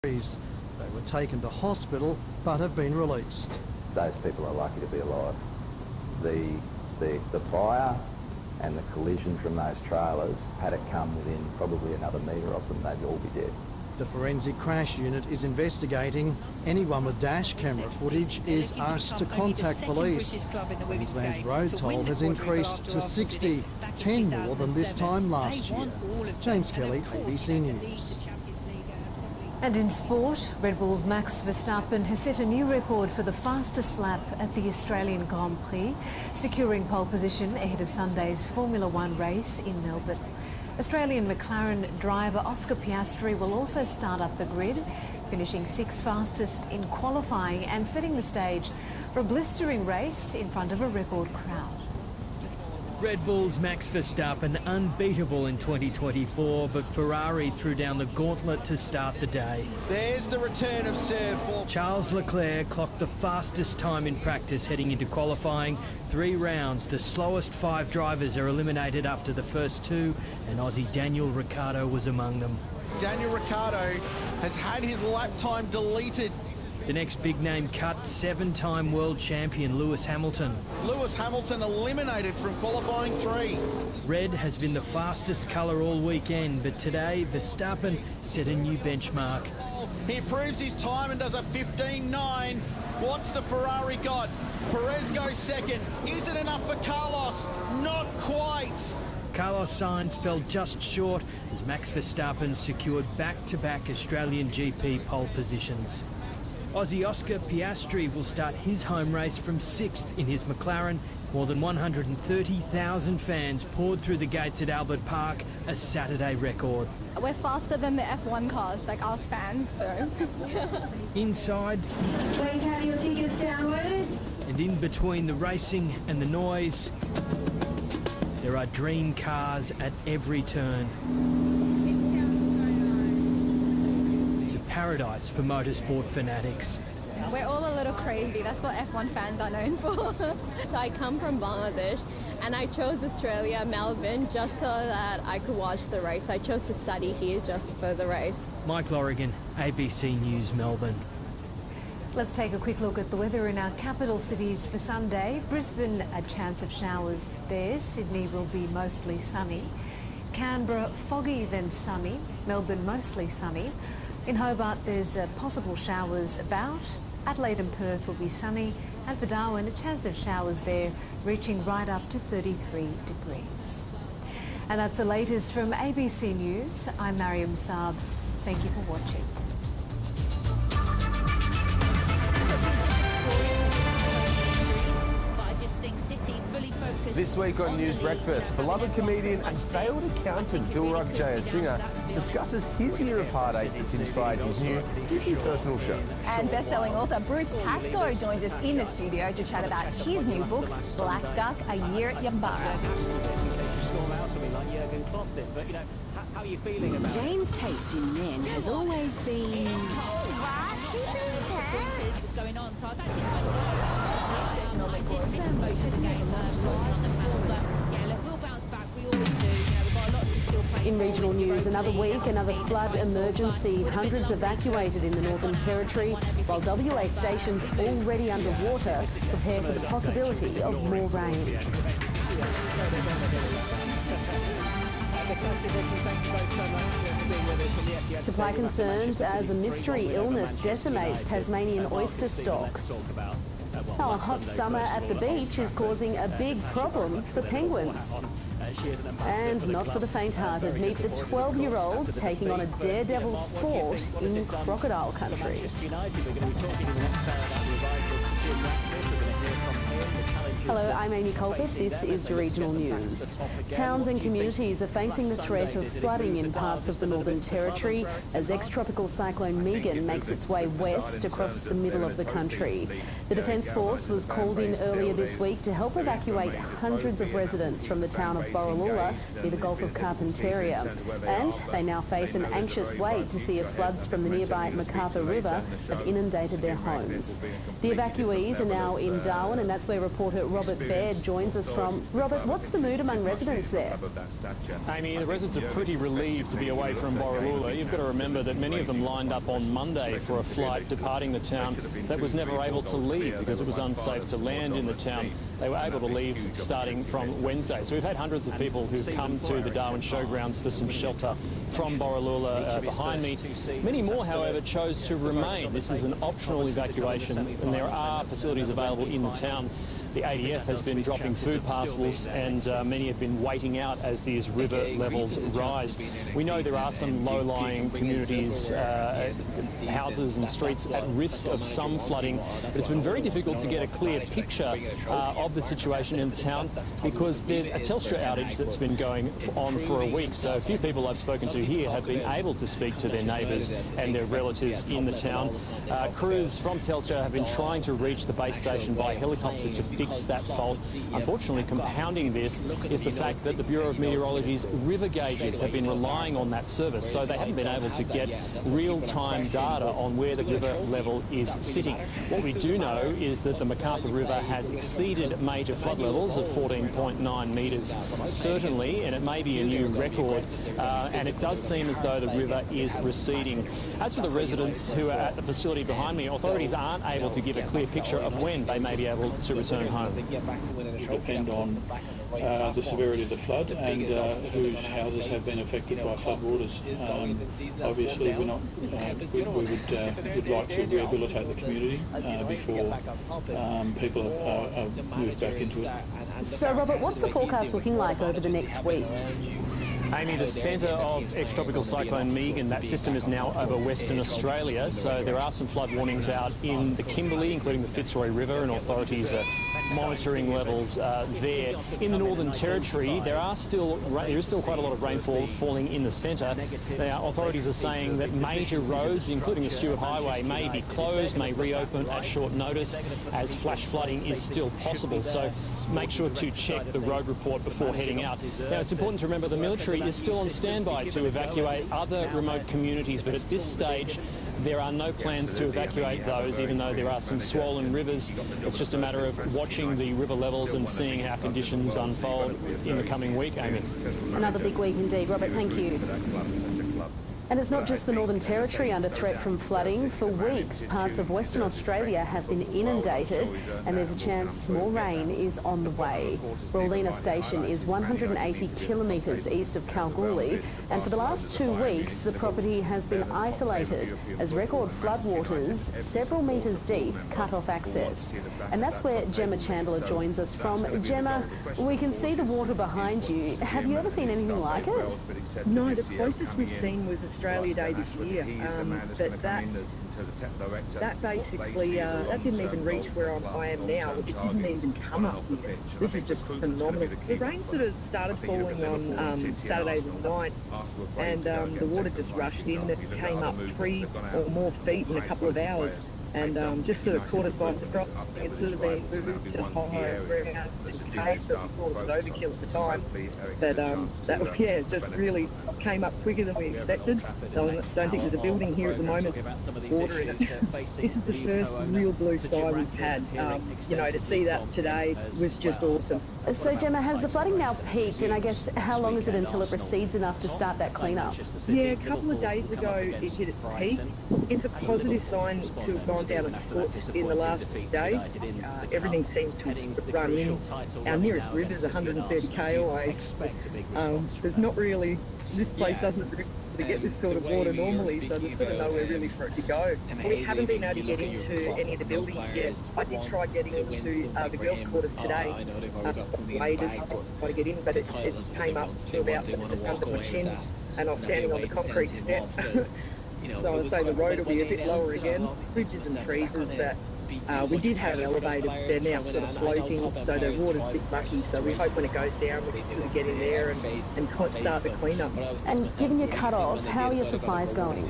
They were taken to hospital but have been released. Those people are lucky to be alive. The fire and the collision from those trailers, had it come within probably another metre of them, they'd all be dead. The Forensic Crash Unit is investigating. Anyone with dash camera footage is asked to contact police. Queensland's road toll has increased to 60, 10 more than this time last year. James Kelly, ABC News. And in sport, Red Bull's Max Verstappen has set a new record for the fastest lap at the Australian Grand Prix, securing pole position ahead of Sunday's Formula One race in Melbourne. Australian McLaren driver Oscar Piastri will also start up the grid, finishing sixth fastest in qualifying and setting the stage for a blistering race in front of a record crowd. Red Bull's Max Verstappen unbeatable in 2024, but Ferrari threw down the gauntlet to start the day. There's the return of Sir for Charles Leclerc clocked the fastest time in practice heading into qualifying. 3 rounds, the slowest 5 drivers are eliminated after the first 2, and Aussie Daniel Ricciardo was among them. Daniel Ricciardo has had his lap time deleted. The next big name cut, 7-time world champion Lewis Hamilton. Lewis Hamilton eliminated from qualifying 3. Red has been the fastest colour all weekend, but today Verstappen set a new benchmark. He improves his time and does a 15.9. What's the Ferrari got? Perez goes second. Is it enough for Carlos? Not quite. Carlos Sainz fell just short as Max Verstappen secured back-to-back Australian GP pole positions. Aussie Oscar Piastri will start his home race from 6th in his McLaren. More than 130,000 fans poured through the gates at Albert Park, a Saturday record. We're faster than the F1 cars, like us fans, so. Inside, Please have your tickets downloaded. and in between the racing and the noise, there are dream cars at every turn. It's a paradise for motorsport fanatics. We're all a little crazy, that's what F1 fans are known for. So I come from Bangladesh and I chose Australia, Melbourne, just so that I could watch the race. I chose to study here just for the race. Mike Lorrigan, ABC News, Melbourne. Let's take a quick look at the weather in our capital cities for Sunday. Brisbane, a chance of showers there. Sydney will be mostly sunny. Canberra, foggy then sunny. Melbourne, mostly sunny. In Hobart, there's possible showers about. Adelaide and Perth will be sunny. And for Darwin, a chance of showers there, reaching right up to 33 degrees. And that's the latest from ABC News. I'm Mariam Saab. Thank you for watching. This week on News Breakfast, beloved comedian and failed accountant Dilruk Jayasinghe discusses his year of heartache that's inspired his new deeply personal show. And best-selling author Bruce Pascoe joins us in the studio to chat about his new book, Black Duck, A Year at Yambara. Jane's taste in men has always been... In regional news, another week, another flood emergency. Hundreds evacuated in the Northern Territory, while WA stations already underwater prepare for the possibility of more rain. Supply concerns as a mystery illness decimates Tasmanian oyster stocks. Now, a hot summer at the beach is causing a big problem for penguins. And not for the faint-hearted. Meet the 12-year-old taking on a daredevil sport in crocodile country. Hello, I'm Amy Colbert. This is your regional news. Towns and communities are facing the threat of flooding in parts of the Northern Territory as ex-tropical cyclone Megan makes its way west across the middle of the country. The Defence Force was called in earlier this week to help evacuate hundreds of residents from the town of Borroloola near the Gulf of Carpentaria. And they now face an anxious wait to see if floods from the nearby MacArthur River have inundated their homes. The evacuees are now in Darwin, and that's where reporter Robert Baird joins us from. Robert, what's the mood among residents there? Amy, the residents are pretty relieved to be away from Borroloola. You've got to remember that many of them lined up on Monday for a flight departing the town that was never able to leave because it was unsafe to land in the town. They were able to leave starting from Wednesday. So we've had hundreds of people who've come to the Darwin Showgrounds for some shelter from Borroloola behind me. Many more, however, chose to remain. This is an optional evacuation, and there are facilities available in the town. The ADF has been dropping food parcels, and many have been waiting out as these river levels rise. We know there are some low-lying communities, houses and streets at risk of some flooding, but it's been very difficult to get a clear picture of the situation in the town because there's a Telstra outage that's been going on for a week. So a few people I've spoken to here have been able to speak to their neighbours and their relatives in the town. Crews from Telstra have been trying to reach the base station by helicopter to fix that fault. Unfortunately, compounding this is the fact that the Bureau of Meteorology's river gauges have been relying on that service, so they haven't been able to get real-time data on where the river level is sitting. What we do know is that the MacArthur River has exceeded major flood levels of 14.9 metres, certainly, and it may be a new record, and it does seem as though the river is receding. As for the residents who are at the facility behind me, authorities aren't able to give a clear picture of when they may be able to return home. Depend on the severity of the flood and whose houses have been affected by floodwaters. Obviously, we're not. We would like to rehabilitate the community before people are moved back into it. So, Robert, what's the forecast looking like over the next week? Amy, the centre of ex-tropical cyclone Megan, that system is now over Western Australia, so there are some flood warnings out in the Kimberley, including the Fitzroy River, and authorities are monitoring levels there. In the Northern Territory, there is still quite a lot of rainfall falling in the centre. Authorities are saying that major roads, including the Stuart Highway, may be closed, may reopen at short notice, as flash flooding is still possible. So make sure to check the road report before heading out. Now, it's important to remember the military is still on standby to evacuate other remote communities, but at this stage, there are no plans to evacuate those, even though there are some swollen rivers. It's just a matter of watching the river levels and seeing how conditions unfold in the coming week, Amy. Another big week indeed. Robert, thank you. And it's not just the Northern Territory under threat from flooding. For weeks, parts of Western Australia have been inundated, and there's a chance more rain is on the way. Rawlina Station is 180 kilometres east of Kalgoorlie, and for the last 2 weeks, the property has been isolated as record floodwaters, several metres deep, cut off access. And that's where Gemma Chandler joins us from. Gemma, we can see the water behind you. Have you ever seen anything like it? No, the closest we've seen was Australia Day this year, but that basically, that didn't even reach where I am now. It didn't even come up here. This is just phenomenal. The rain sort of started falling on Saturday the 9th, and the water just rushed in. It came up 3 or more feet in a couple of hours. And just sort of caught us by surprise. It sort of been moved to higher ground in case, but we thought it was overkill at the time. But that, just really came up quicker than we expected. I don't think there's a building here at the moment with water in it. This is the first real blue sky we've had. To see that today was just awesome. So, Gemma, has the flooding now peaked? And I guess how long is it until it recedes enough to start that clean-up? Yeah, a couple of days ago it hit its peak. It's a positive sign to have gone down a foot in the last few days. Everything seems to have run in. Our nearest river is 130k away. There's not really, this place doesn't really get this sort of water normally, so there's sort of nowhere really for it to go. We haven't been able to get into any of the buildings yet. I did try getting into the girls' quarters today. Waiters try to get in, but it's came up to about just under my chin, and I was standing on the concrete step. So I'd say the road will be a bit lower again. Bridges and freezers that We did have elevators, they're now sort of floating, so the water's a bit mucky, so we hope when it goes down we can sort of get in there and start the clean-up. And given your cut-off, how are your supplies going?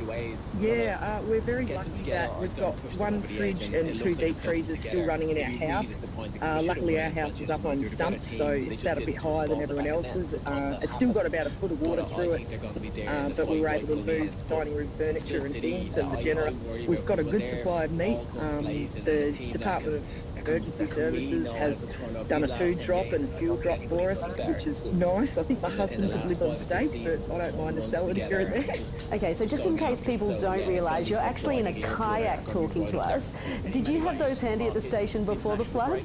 Yeah, we're very lucky that we've got one fridge and 2 deep freezers still running in our house. Luckily our house is up on stumps, so it's sat a bit higher than everyone else's. It's still got about a foot of water through it, but we were able to move dining room furniture and things, and the generator. We've got a good supply of meat. The Department of Emergency Services has done a food drop and fuel drop for us, which is nice. I think my husband could live on steak, but I don't mind a salad here and there. Okay, so just in case people don't realise, you're actually in a kayak talking to us. Did you have those handy at the station before the flood?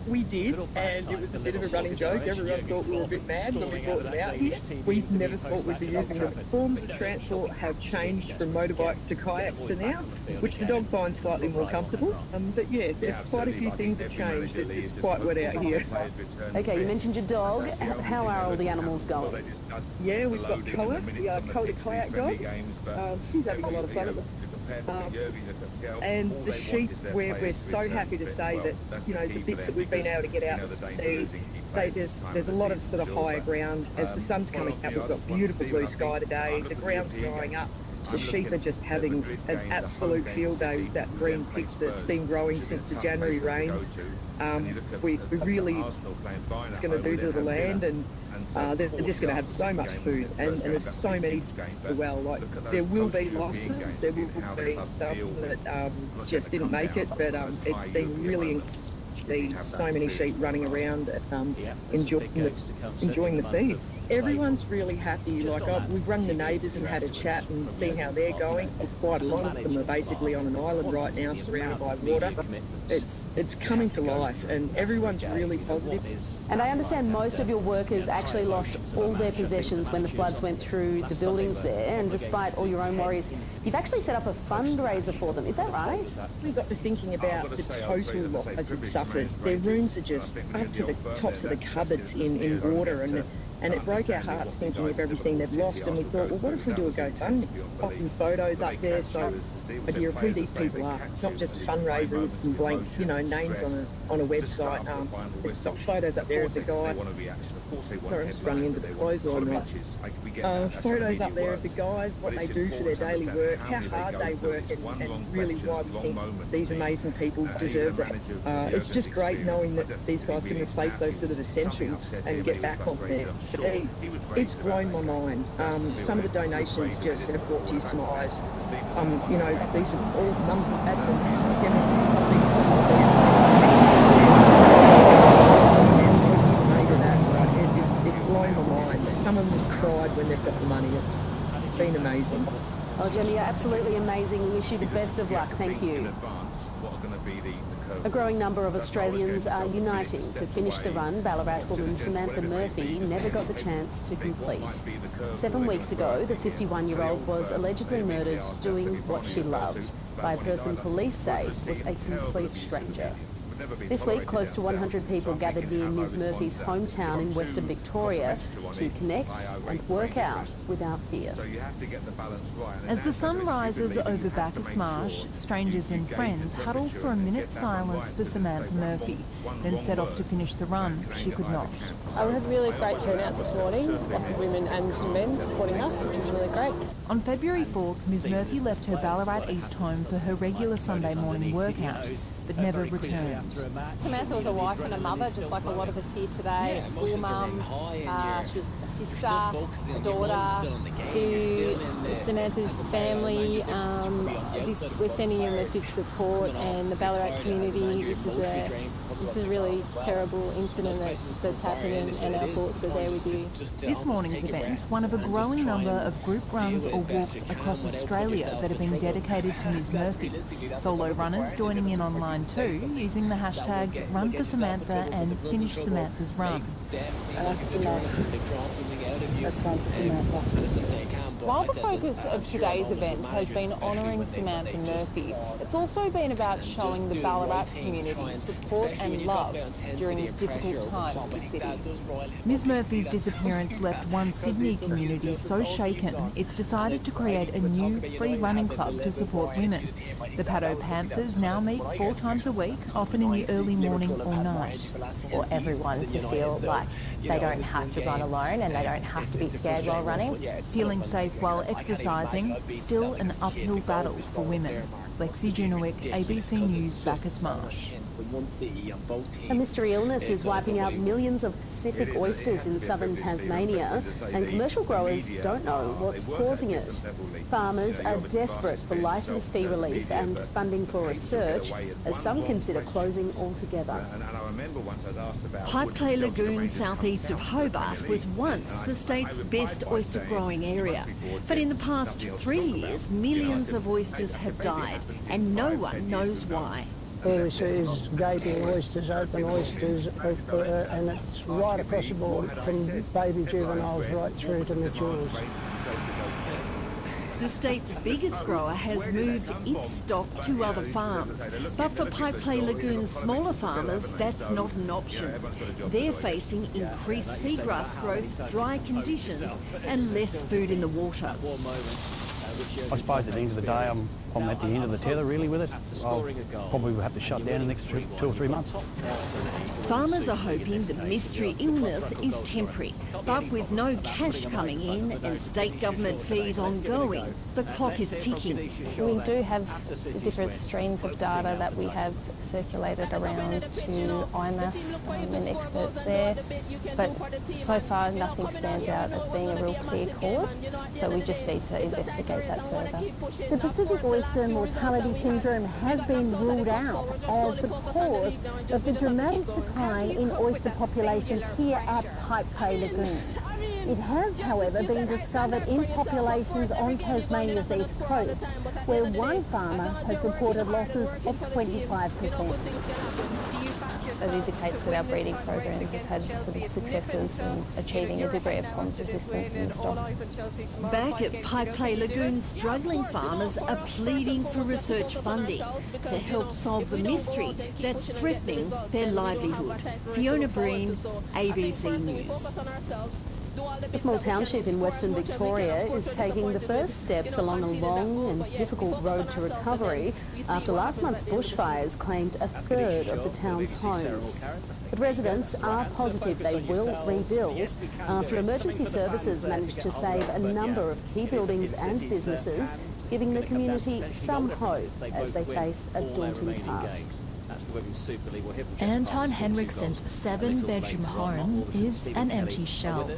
We did, and it was a bit of a running joke. Everyone thought we were a bit mad when we brought them out here. We never thought we'd be using them. Forms of transport have changed from motorbikes to kayaks for now, which the dog finds slightly more comfortable. But yeah, there's quite a few things have changed. It's quite wet out here. Okay, you mentioned your dog. How are all the animals going? Yeah, we've got Koa, the kayak dog. She's having a lot of fun at the and the sheep, we're so happy to say that, you know, the bits that we've been able to get out to see, there's a lot of sort of higher ground. As the sun's coming out, we've got beautiful blue sky today, the ground's drying up. The sheep are just having an absolute field day with that green pitch that's been growing since the January rains. We really, it's going to do to the land, and they're just going to have so much food, and there's so many as well. Like, there will be losses, there will be some that just didn't make it, but it's been really so many sheep running around enjoying the feed. Everyone's really happy. Like, we've rung the neighbours and had a chat and seen how they're going. Quite a lot of them are basically on an island right now, surrounded by water. It's coming to life, and everyone's really positive. And I understand most of your workers actually lost all their possessions when the floods went through the buildings there, and despite all your own worries, you've actually set up a fundraiser for them. Is that right? We got to thinking about the total loss as it suffered. Their rooms are just up to the tops of the cupboards in water, and it broke our hearts thinking of everything they've lost, and we thought, well, what if we do a GoFundMe? Popping photos up there, so idea of who these people are, not just a fundraiser with some blank, names on a website. We've got photos up there of the guy. Sorry, I'm just running into the clothesline, right? Photos up there of the guys, what they do for their daily work, how hard they work, and really why we think these amazing people deserve that. It's just great knowing that these guys can replace those sort of essentials and get back on there. It's blown my mind. Some of the donations just have brought tears to my eyes. These are all mums and dads and it's blown my mind. Some of them cried when they've got the money. It's been amazing. Well, Jenny, you're absolutely amazing. We wish you the best of luck. Thank you. A growing number of Australians are uniting to finish the run Ballarat woman Samantha Murphy never got the chance to complete. 7 weeks ago, the 51-year-old was allegedly murdered doing what she loved by a person police say was a complete stranger. This week, close to 100 people gathered near Ms Murphy's hometown in Western Victoria to connect and work out without fear. As the sun rises over Bacchus Marsh, strangers and friends huddle for a minute's silence for Samantha Murphy, then set off to finish the run. She could not. We had a really great turnout this morning, lots of women and some men supporting us, which was really great. On February 4th, Ms Murphy left her Ballarat East home for her regular Sunday morning workout, but never returned. Samantha was a wife and a mother, just like a lot of us here today, a school mum. She was a sister, a daughter. To Samantha's family, we're sending you a message of support, and the Ballarat community. This is a really terrible incident that's happening, and our thoughts are there with you. This morning's event, one of a growing number of group runs or walks across Australia that have been dedicated to Ms Murphy. Solo runners joining in online too, using the hashtags Run for Samantha and Finish Samantha's Run. That's Run for Samantha. While the focus of today's event has been honouring Samantha Murphy, it's also been about showing the Ballarat community support and love during this difficult time for the city. Ms Murphy's disappearance left one Sydney community so shaken it's decided to create a new free running club to support women. The Paddo Panthers now meet 4 times a week, often in the early morning or night. For everyone to feel like they don't have to run alone and they don't have to be scared while running. Feeling safe while exercising, still an uphill battle for women. Lexi Junowick, ABC News, Bacchus Marsh. A mystery illness is wiping out millions of Pacific oysters in southern Tasmania, and commercial growers don't know what's causing it. Farmers are desperate for licence fee relief and funding for research, as some consider closing altogether. Pipeclay Lagoon southeast of Hobart was once the state's best oyster growing area. But in the past 3 years, millions of oysters have died, and no one knows why. All we see is gaping oysters, open oysters, and it's right across the board, from baby juveniles right through to matures. The state's biggest grower has moved its stock to other farms, but for Pipeclay Lagoon's smaller farmers, that's not an option. They're facing increased seagrass growth, dry conditions, and less food in the water. I suppose at the end of the day, I'm at the end of the tether really with it. I'll probably will have to shut down in the next 2 or 3 months. Farmers are hoping the mystery illness is temporary, but with no cash coming in and state government fees ongoing, the clock is ticking. We do have different streams of data that we have circulated around to IMAS and experts there, but so far nothing stands out as being a real clear cause, so we just need to investigate that further. The Pacific oyster mortality syndrome has been ruled out as the cause of the dramatic decline in oyster populations here at Pipeclay Lagoon. It has, however, been discovered in populations on Tasmania's east coast, where one farmer has reported losses of 25%. That indicates that our breeding program has had some successes in achieving a degree of ponds resistance in the stock. Back at Pipeclay Lagoon, struggling farmers are pleading for research funding to help solve the mystery that's threatening their livelihood. Fiona Breen, ABC News. A small township in Western Victoria is taking the first steps along a long and difficult road to recovery after last month's bushfires claimed a third of the town's homes. But residents are positive they will rebuild after emergency services managed to save a number of key buildings and businesses, giving the community some hope as they face a daunting task. Anton Henriksen's 7-bedroom home is an empty shell.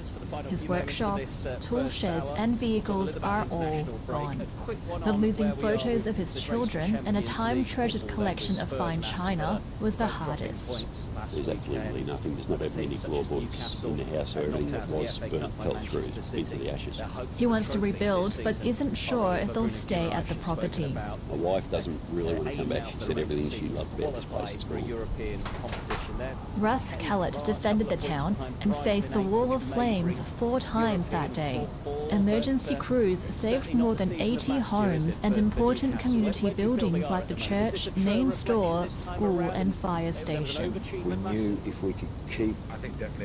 His workshop, tool sheds and vehicles are all gone. But losing photos of his children and a time-treasured collection of fine china was the hardest. There's absolutely nothing. There's not even any floorboards in the house, so everything that was burnt fell through into the ashes. He wants to rebuild, but isn't sure if they'll stay at the property. My wife doesn't really want to come back. She said everything she loved about this place is gone. Russ Kellett defended the town and faced the wall of flames 4 times that day. Emergency crews saved more than 80 homes and important community buildings like the church, main store, school and fire station. We knew if we could keep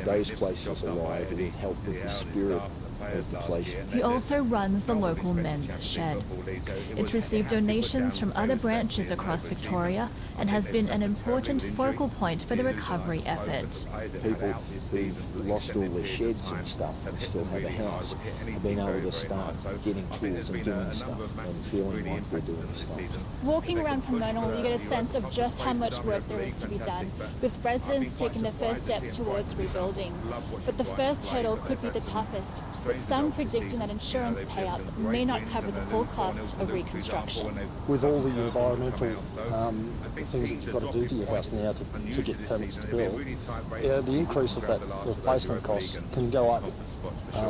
those places alive, it would help with the spirit of the place. He also runs the local men's shed. It's received donations from other branches across Victoria and has been an important focal point for the recovery effort. People who've lost all their sheds and stuff and still have a house have been able to start getting tools and doing stuff and feeling like they're doing stuff. Walking around Pomona, you get a sense of just how much work there is to be done, with residents taking the first steps towards rebuilding. But the first hurdle could be the toughest, with some predicting that insurance payouts may not cover the full cost of reconstruction. With all the environmental things that you've got to do to your house now to get permits to build, the increase of that replacement cost can go up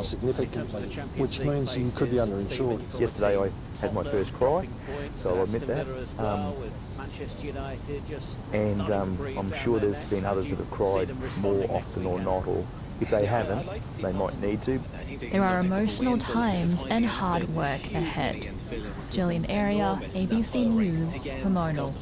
significantly, which means you could be underinsured. Yesterday I had my first cry, so I'll admit that. And I'm sure there's been others that have cried more often or not, or If they haven't, they might need to. There are emotional times and hard work ahead. Gillian Area, ABC News, Hormonal.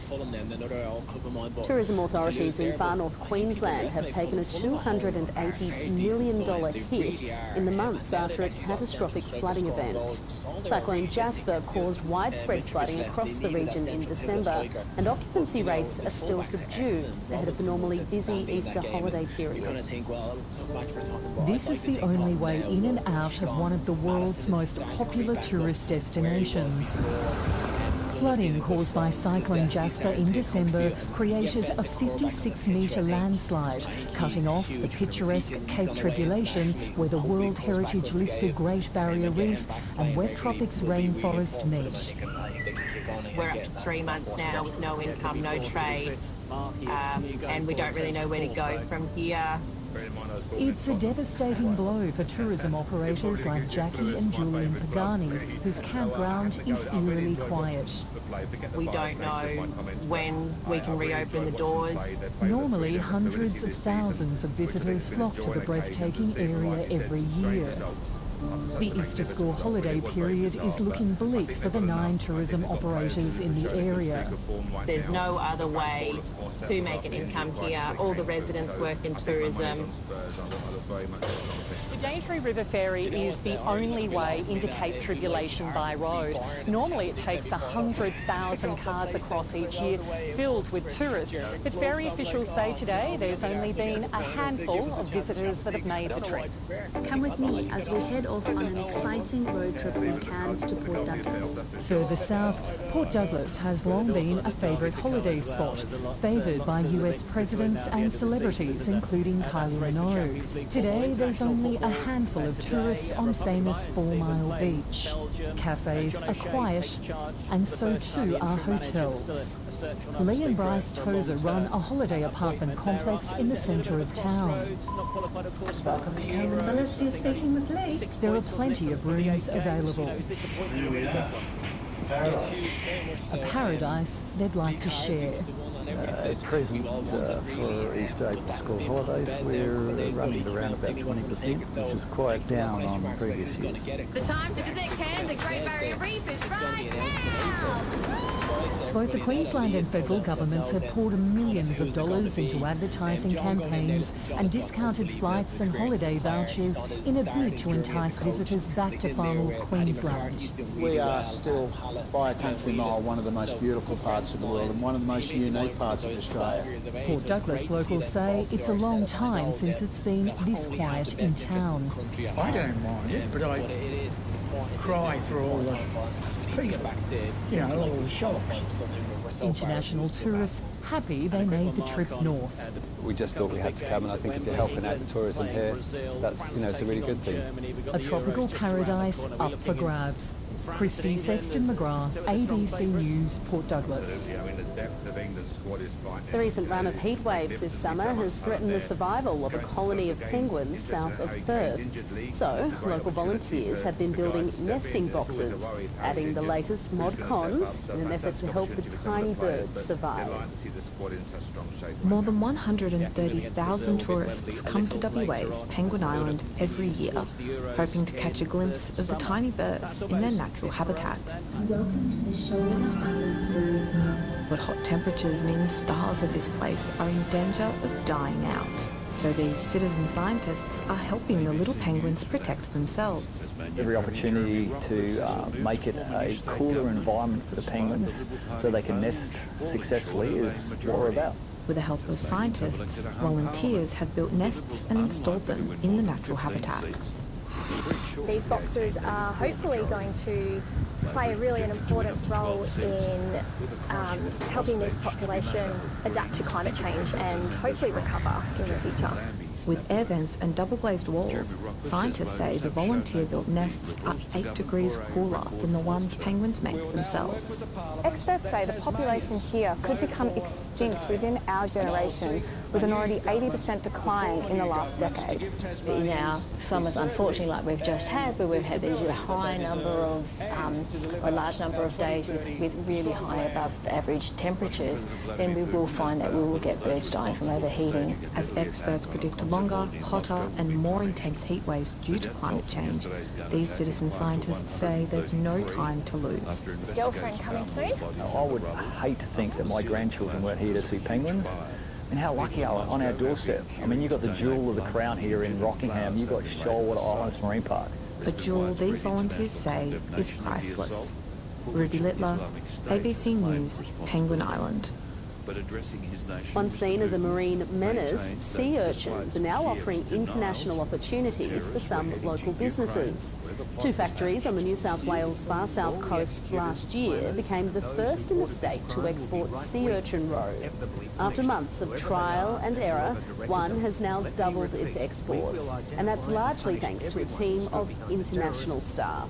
Tourism authorities in far north Queensland have taken a $280 million hit in the months after a catastrophic flooding event. Cyclone Jasper caused widespread flooding across the region in December, and occupancy rates are still subdued ahead of the normally busy Easter holiday period. This is the only way in and out of one of the world's most popular tourist destinations. Flooding caused by Cyclone Jasper in December created a 56-metre landslide, cutting off the picturesque Cape Tribulation, where the World Heritage listed Great Barrier Reef and wet tropics rainforest meet. We're up to 3 months now with no income, no trade, and we don't really know where to go from here. It's a devastating blow for tourism operators like Jackie and Julian Pagani, whose campground is eerily quiet. We don't know when we can reopen the doors. Normally, hundreds of thousands of visitors flock to the breathtaking area every year. The Easter school holiday period is looking bleak for the 9 tourism operators in the area. There's no other way to make an income here. All the residents work in tourism. The Daintree River Ferry is the only way into Cape Tribulation by road. Normally it takes 100,000 cars across each year, filled with tourists. But ferry officials say today there's only been a handful of visitors that have made the trip. Come with me as we head off on an exciting road trip from Cairns to Port Douglas. Further south, Port Douglas has long been a favourite holiday spot, favoured by US presidents and celebrities, including Kylie Minogue. Today, there's only a handful of tourists on famous 4 Mile Beach. Cafes are quiet, and so too are hotels. Lee and Bryce Tozer run a holiday apartment complex in the centre of town. Welcome to Cayman Villas, you're speaking with Lee. There are plenty of rooms available. A paradise they'd like to share. At present, for Easter April school holidays, we're running around about 20%, which is quite down on previous years. The time to visit Cairns at Great Barrier Reef is right now! Both the Queensland and federal governments have poured millions of dollars into advertising campaigns and discounted flights and holiday vouchers in a bid to entice visitors back to far north Queensland. We are still, by a country mile, one of the most beautiful parts of the world and one of the most unique parts of Australia. Port Douglas locals say it's a long time since it's been this quiet in town. I don't mind it, but I cry for all the people, all the shops. International tourists happy they made the trip north. We just thought we had to come, and I think if you're helping out the tourism here, that's, it's a really good thing. A tropical paradise up for grabs. Christy Sexton McGrath, ABC News, Port Douglas. The recent run of heat waves this summer has threatened the survival of a colony of penguins south of Perth. So, local volunteers have been building nesting boxes, adding the latest mod cons in an effort to help the tiny birds survive. More than 130,000 tourists come to WA's Penguin Island every year, hoping to catch a glimpse of the tiny birds in their natural habitat. Welcome to the Shoalhaven Islands Road. But hot temperatures mean the stars of this place are in danger of dying out. So these citizen scientists are helping the little penguins protect themselves. Every opportunity to make it a cooler environment for the penguins so they can nest successfully is what we're about. With the help of scientists, volunteers have built nests and installed them in the natural habitat. These boxes are hopefully going to play really an important role in helping this population adapt to climate change and hopefully recover in the future. With air vents and double-glazed walls, scientists say the volunteer-built nests are 8 degrees cooler than the ones penguins make themselves. Experts say the population here could become extinct within our generation with an already 80% decline in the last decade. In our summers, unfortunately, like we've just had, where we've had these high number of, or a large number of days with really high above average temperatures, then we will find that we will get birds dying from overheating. As experts predict longer, hotter and more intense heat waves due to climate change, these citizen scientists say there's no time to lose. Girlfriend coming soon? I would hate to think that my grandchildren weren't here to see penguins. And how lucky are we on our doorstep? I mean, you've got the jewel of the crown here in Rockingham, you've got Shoalwater Islands Marine Park. A jewel these volunteers say is priceless. Ruby Littler, ABC News, Penguin Island. Once seen as a marine menace, sea urchins are now offering international opportunities for some local businesses. Two factories on the New South Wales far south coast last year became the first in the state to export sea urchin roe. After months of trial and error, one has now doubled its exports, and that's largely thanks to a team of international staff.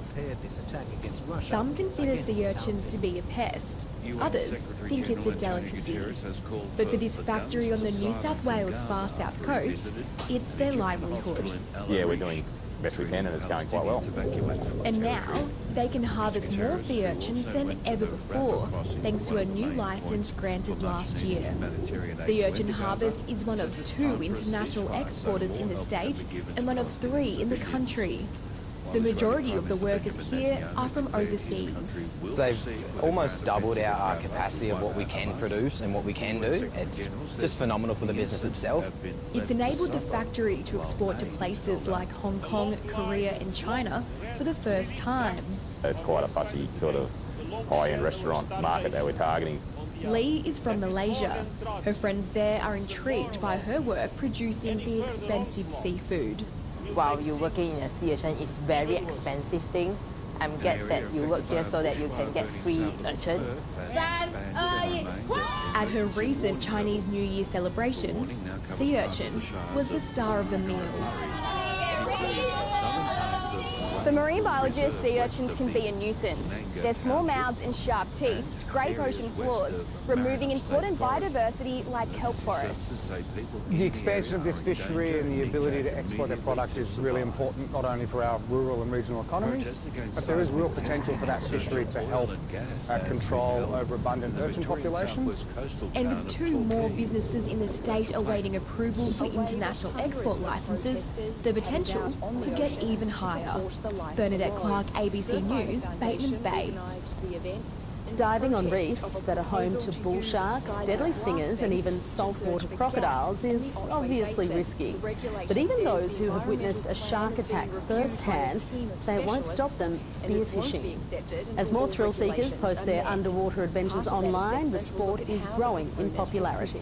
Some consider sea urchins to be a pest. Others think it's a delicacy. But for this factory on the New South Wales far south coast, it's their livelihood. Yeah, we're doing the best we can and it's going quite well. And now they can harvest more sea urchins than ever before, thanks to a new licence granted last year. Sea urchin harvest is one of 2 international exporters in the state and one of 3 in the country. The majority of the workers here are from overseas. They've almost doubled our capacity of what we can produce and what we can do. It's just phenomenal for the business itself. It's enabled the factory to export to places like Hong Kong, Korea and China for the first time. It's quite a fussy sort of high-end restaurant market that we're targeting. Lee is from Malaysia. Her friends there are intrigued by her work producing the expensive seafood. While you're working in a sea urchin, it's very expensive things. I'm glad that you work here so that you can get free urchin. At her recent Chinese New Year celebrations, sea urchin was the star of the meal. For marine biologists, sea urchins can be a nuisance. Their small mouths and sharp teeth scrape ocean floors, removing important biodiversity like kelp forests. The expansion of this fishery and the ability to export their product is really important, not only for our rural and regional economies, but there is real potential for that fishery to help control overabundant urchin populations. And with 2 more businesses in the state awaiting approval for international export licences, the potential could get even higher. Bernadette Clark, ABC News, Batemans Bay. Diving on reefs that are home to bull sharks, deadly stingers and even saltwater crocodiles is obviously risky. But even those who have witnessed a shark attack firsthand say it won't stop them spearfishing. As more thrill seekers post their underwater adventures online, the sport is growing in popularity.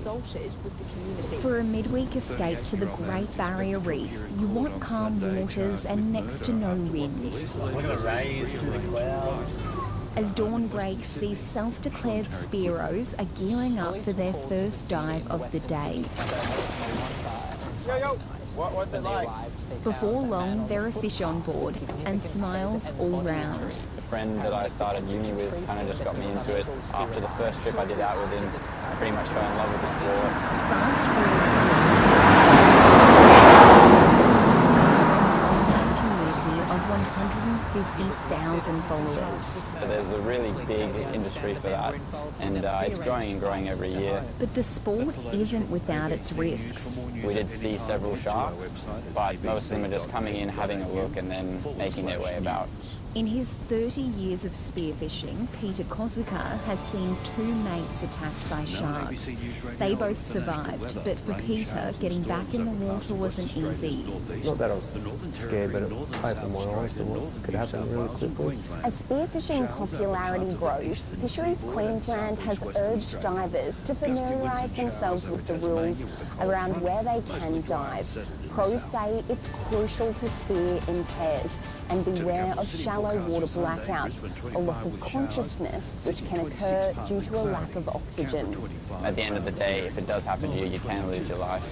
For a midweek escape to the Great Barrier Reef, you want calm waters and next to no wind. As dawn breaks, these self-declared Spearos are gearing up for their first dive of the day. What's it like? Before long, there are fish on board and smiles all round. The friend that I started uni with kind of just got me into it. After the first trip I did out with him, I pretty much fell in love with the sport. Fast forward of 150,000 followers. So there's a really big industry for that, and it's growing and growing every year. But the sport isn't without its risks. We did see several sharks, but most of them are just coming in, having a look, and then making their way about. In his 30 years of spearfishing, Peter Kozuka has seen 2 mates attacked by sharks. They both survived, but for Peter, getting back in the water wasn't easy. Not that I was scared, but it opened my eyes to what could happen really quickly. As spearfishing popularity grows, Fisheries Queensland has urged divers to familiarise themselves with the rules around where they can dive. Pros say it's crucial to spear in pairs and beware of shallow water blackouts, a loss of consciousness which can occur due to a lack of oxygen. At the end of the day, if it does happen to you, you can lose your life.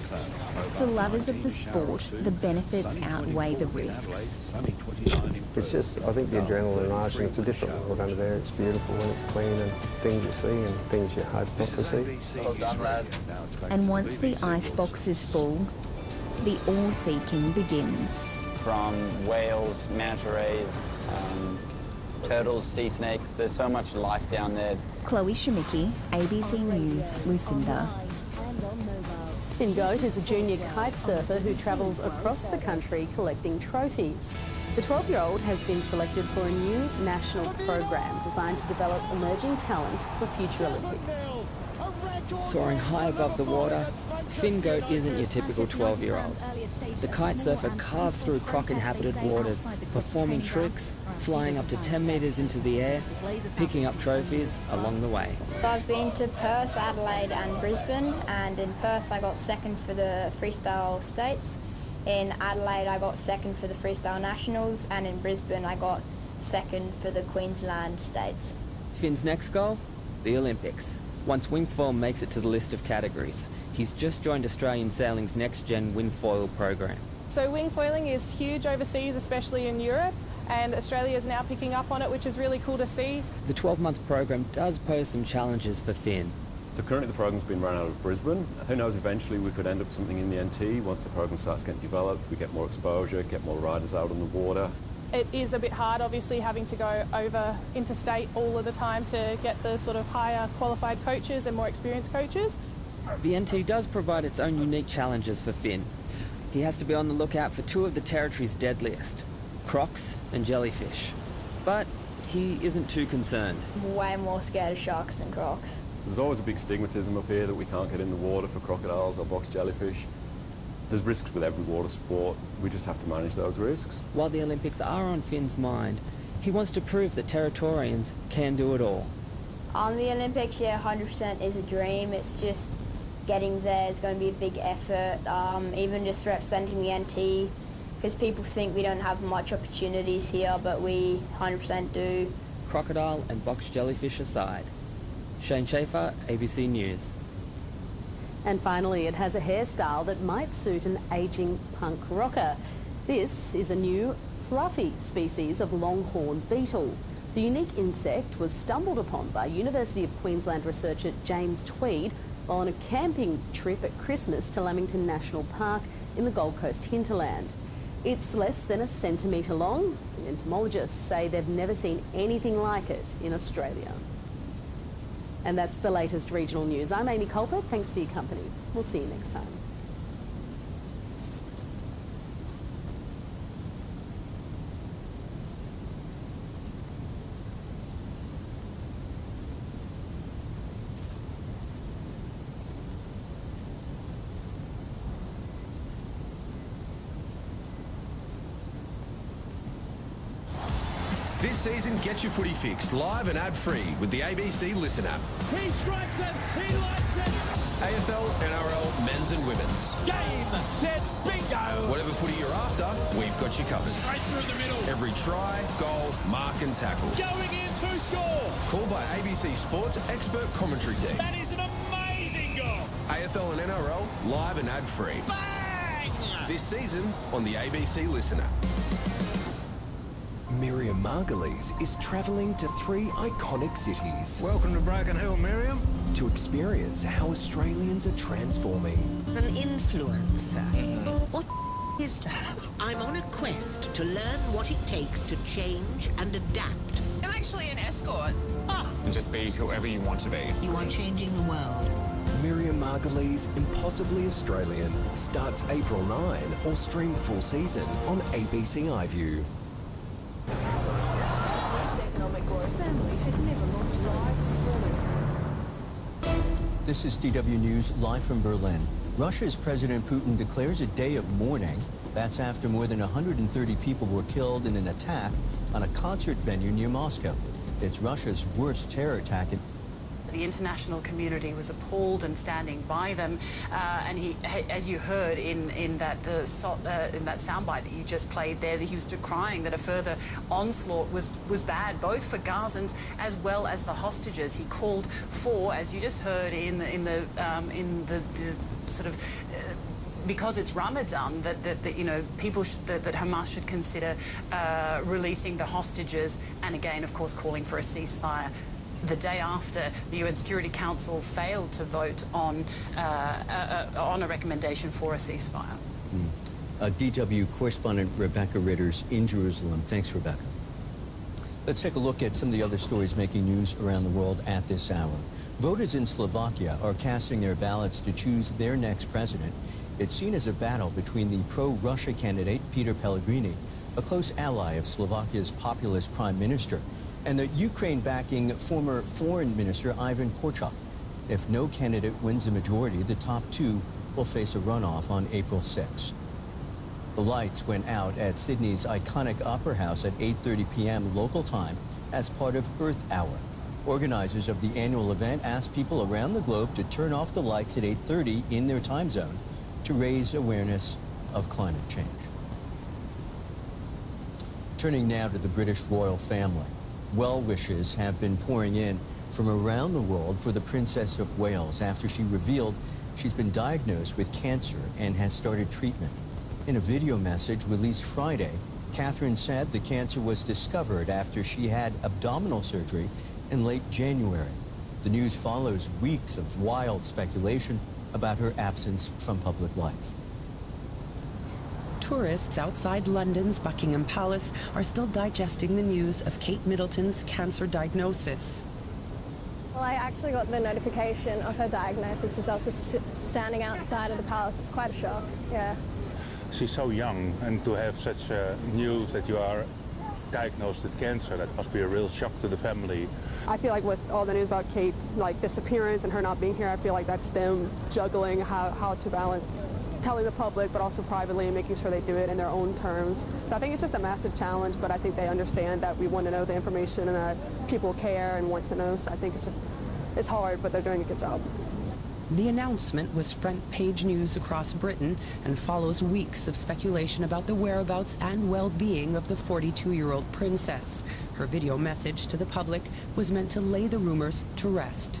For lovers of the sport, the benefits outweigh the risks. It's just, I think the adrenaline rush, and it's a different world under there. It's beautiful when it's clean and things you see and things you hope not to see. Well done, lad. And once the icebox is full, the ore-seeking begins. From whales, manta rays, turtles, sea snakes, there's so much life down there. Chloe Shemicki, ABC News, Lucinda. Finn Goat is a junior kite surfer who travels across the country collecting trophies. The 12-year-old has been selected for a new national program designed to develop emerging talent for future Olympics. Soaring high above the water, Finn Goat isn't your typical 12-year-old. The kite surfer carves through croc-inhabited waters, performing tricks, flying up to 10 metres into the air, picking up trophies along the way. I've been to Perth, Adelaide and Brisbane, and in Perth I got second for the Freestyle States. In Adelaide I got second for the Freestyle Nationals, and in Brisbane I got second for the Queensland States. Finn's next goal? The Olympics. Once wingfoil makes it to the list of categories, he's just joined Australian Sailing's next-gen wingfoil program. So wingfoiling is huge overseas, especially in Europe, and Australia is now picking up on it, which is really cool to see. The 12-month program does pose some challenges for Finn. So currently the program's been run out of Brisbane. Who knows, eventually we could end up something in the NT. Once the program starts getting developed, we get more exposure, get more riders out on the water. It is a bit hard, obviously, having to go over interstate all of the time to get the sort of higher qualified coaches and more experienced coaches. The NT does provide its own unique challenges for Finn. He has to be on the lookout for two of the territory's deadliest, crocs and jellyfish. But he isn't too concerned. I'm way more scared of sharks than crocs. So there's always a big stigmatism up here that we can't get in the water for crocodiles or box jellyfish. There's risks with every water sport. We just have to manage those risks. While the Olympics are on Finn's mind, he wants to prove that Territorians can do it all. The Olympics, yeah, 100% is a dream. It's just getting there is going to be a big effort. Even just representing the NT, because people think we don't have much opportunities here, but we 100% do. Crocodile and box jellyfish aside. Shane Schaefer, ABC News. And finally, it has a hairstyle that might suit an ageing punk rocker. This is a new fluffy species of longhorn beetle. The unique insect was stumbled upon by University of Queensland researcher James Tweed while on a camping trip at Christmas to Lamington National Park in the Gold Coast hinterland. It's less than 1 centimetre long, and entomologists say they've never seen anything like it in Australia. And that's the latest regional news. I'm Amy Colbert. Thanks for your company. We'll see you next time. This season, get your footy fix live and ad-free with the ABC Listen app. He strikes it, he likes it. AFL, NRL, men's and women's. Game, set, bingo. Whatever footy you're after, we've got you covered. Straight through the middle. Every try, goal, mark and tackle. Going in to score. Called by ABC Sports expert commentary team. That is an amazing goal. AFL and NRL, live and ad-free. Bang! This season on the ABC Listen app. Miriam Margolyes is travelling to 3 iconic cities. Welcome to Broken Hill, Miriam. To experience how Australians are transforming. An influencer. What is that? I'm on a quest to learn what it takes to change and adapt. I'm actually an escort. And just be whoever you want to be. You are changing the world. Miriam Margolyes, Impossibly Australian, starts April 9 or stream the full season on ABC iView. This is DW News live from Berlin. Russia's President Putin declares a day of mourning. That's after more than 130 people were killed in an attack on a concert venue near Moscow. It's Russia's worst terror attack. the international community was appalled and standing by them. And he, as you heard in that soundbite that you just played there, that he was decrying that a further onslaught was bad, both for Gazans as well as the hostages. He called for, as you just heard in the sort of. Because it's Ramadan, that you know, people that Hamas should consider releasing the hostages, and again, of course, calling for a ceasefire. The day after the UN Security Council failed to vote on a recommendation for a ceasefire. DW correspondent Rebecca Ritter's in Jerusalem. Thanks, Rebecca. Let's take a look at some of the other stories making news around the world at this hour. Voters in Slovakia are casting their ballots to choose their next president. It's seen as a battle between the pro-Russia candidate, Peter Pellegrini, a close ally of Slovakia's populist prime minister, and the Ukraine-backing former foreign minister, Ivan Korchak. If no candidate wins a majority, the top two will face a runoff on April 6. The lights went out at Sydney's iconic Opera House at 8:30 p.m. local time as part of Earth Hour. Organizers of the annual event asked people around the globe to turn off the lights at 8:30 in their time zone to raise awareness of climate change. Turning now to the British royal family. Well wishes have been pouring in from around the world for the Princess of Wales after she revealed she's been diagnosed with cancer and has started treatment. In a video message released Friday, Catherine said the cancer was discovered after she had abdominal surgery in late January. The news follows weeks of wild speculation about her absence from public life. Tourists outside London's Buckingham Palace are still digesting the news of Kate Middleton's cancer diagnosis. Well, I actually got the notification of her diagnosis as I was just standing outside of the palace. It's quite a shock, yeah. She's so young, and to have such news that you are diagnosed with cancer, that must be a real shock to the family. I feel like with all the news about Kate's disappearance and her not being here, I feel like that's them juggling how to balance telling the public, but also privately, and making sure they do it in their own terms. So I think it's just a massive challenge, but I think they understand that we want to know the information and that people care and want to know. So I think it's hard, but they're doing a good job. The announcement was front-page news across Britain and follows weeks of speculation about the whereabouts and well-being of the 42-year-old princess. Her video message to the public was meant to lay the rumors to rest.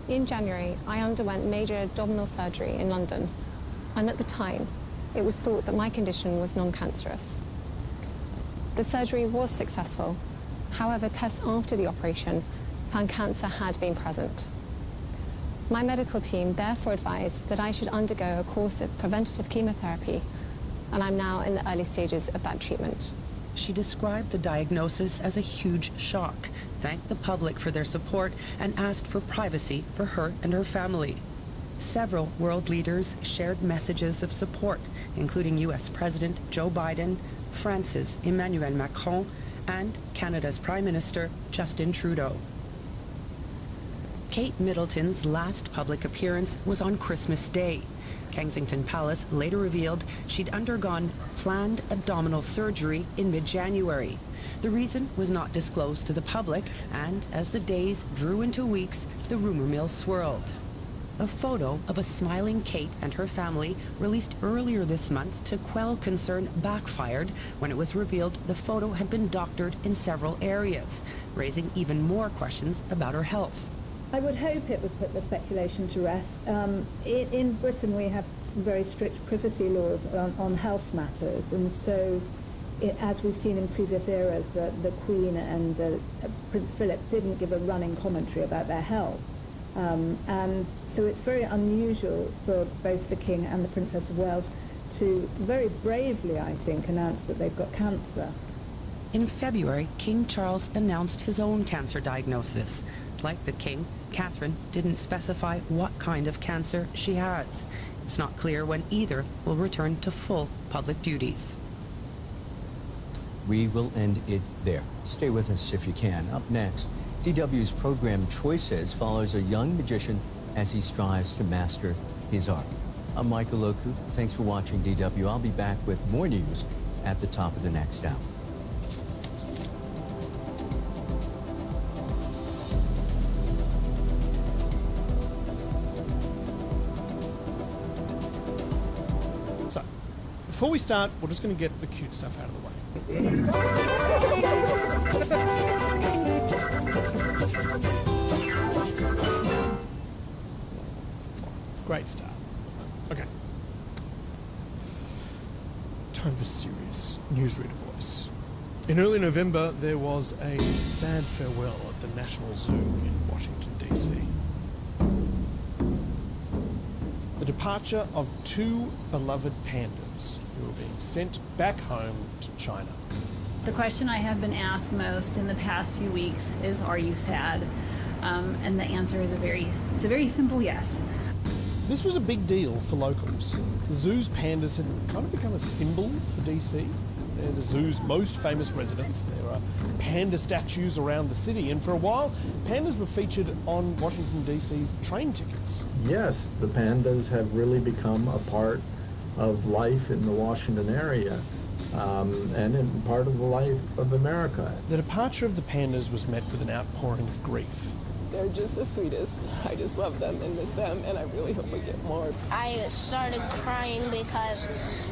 In January, I underwent major abdominal surgery in London, and at the time, it was thought that my condition was non-cancerous. The surgery was successful. However, tests after the operation found cancer had been present. My medical team therefore advised that I should undergo a course of preventative chemotherapy, and I'm now in the early stages of that treatment. She described the diagnosis as a huge shock, thanked the public for their support, and asked for privacy for her and her family. Several world leaders shared messages of support, including U.S. President Joe Biden, France's Emmanuel Macron, and Canada's Prime Minister Justin Trudeau. Kate Middleton's last public appearance was on Christmas Day. Kensington Palace later revealed she'd undergone planned abdominal surgery in mid-January. The reason was not disclosed to the public, and as the days drew into weeks, the rumor mill swirled. A photo of a smiling Kate and her family released earlier this month to quell concern backfired when it was revealed the photo had been doctored in several areas, raising even more questions about her health. I would hope it would put the speculation to rest. In Britain, we have very strict privacy laws on health matters, and so, as we've seen in previous eras, the Queen and Prince Philip didn't give a running commentary about their health. And so it's very unusual for both the King and the Princess of Wales to very bravely, I think, announce that they've got cancer. In February, King Charles announced his own cancer diagnosis. Like the King, Catherine didn't specify what kind of cancer she has. It's not clear when either will return to full public duties. We will end it there. Stay with us if you can. Up next, DW's program Choices follows a young magician as he strives to master his art. I'm Michael Oku. Thanks for watching DW. I'll be back with more news at the top of the next hour. before we start, we're just going to get the cute stuff out of the way. Great start. Okay. Time for serious newsreader voice. In early November, there was a sad farewell at the National Zoo in Washington, D.C. The departure of two beloved pandas who were being sent back home to China. The question I have been asked most in the past few weeks is, are you sad? And the answer is it's a very simple yes. This was a big deal for locals. The zoo's pandas had kind of become a symbol for DC. They're the zoo's most famous residents. There are panda statues around the city, and for a while, pandas were featured on Washington DC's train tickets. Yes, the pandas have really become a part of life in the Washington area, and in part of the life of America. The departure of the pandas was met with an outpouring of grief. They're just the sweetest. I just love them and miss them, and I really hope we get more. I started crying because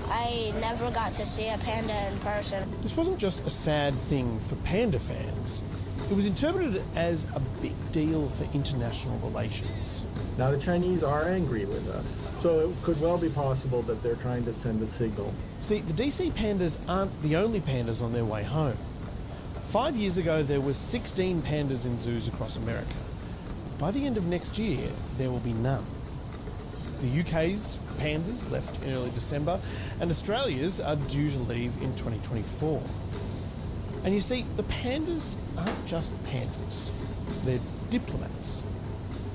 I never got to see a panda in person. This wasn't just a sad thing for panda fans. It was interpreted as a big deal for international relations. Now the Chinese are angry with us, so it could well be possible that they're trying to send a signal. See, the DC pandas aren't the only pandas on their way home. 5 years ago, there were 16 pandas in zoos across America. By the end of next year, there will be none. The UK's pandas left in early December, and Australia's are due to leave in 2024. And you see, the pandas aren't just pandas. They're diplomats.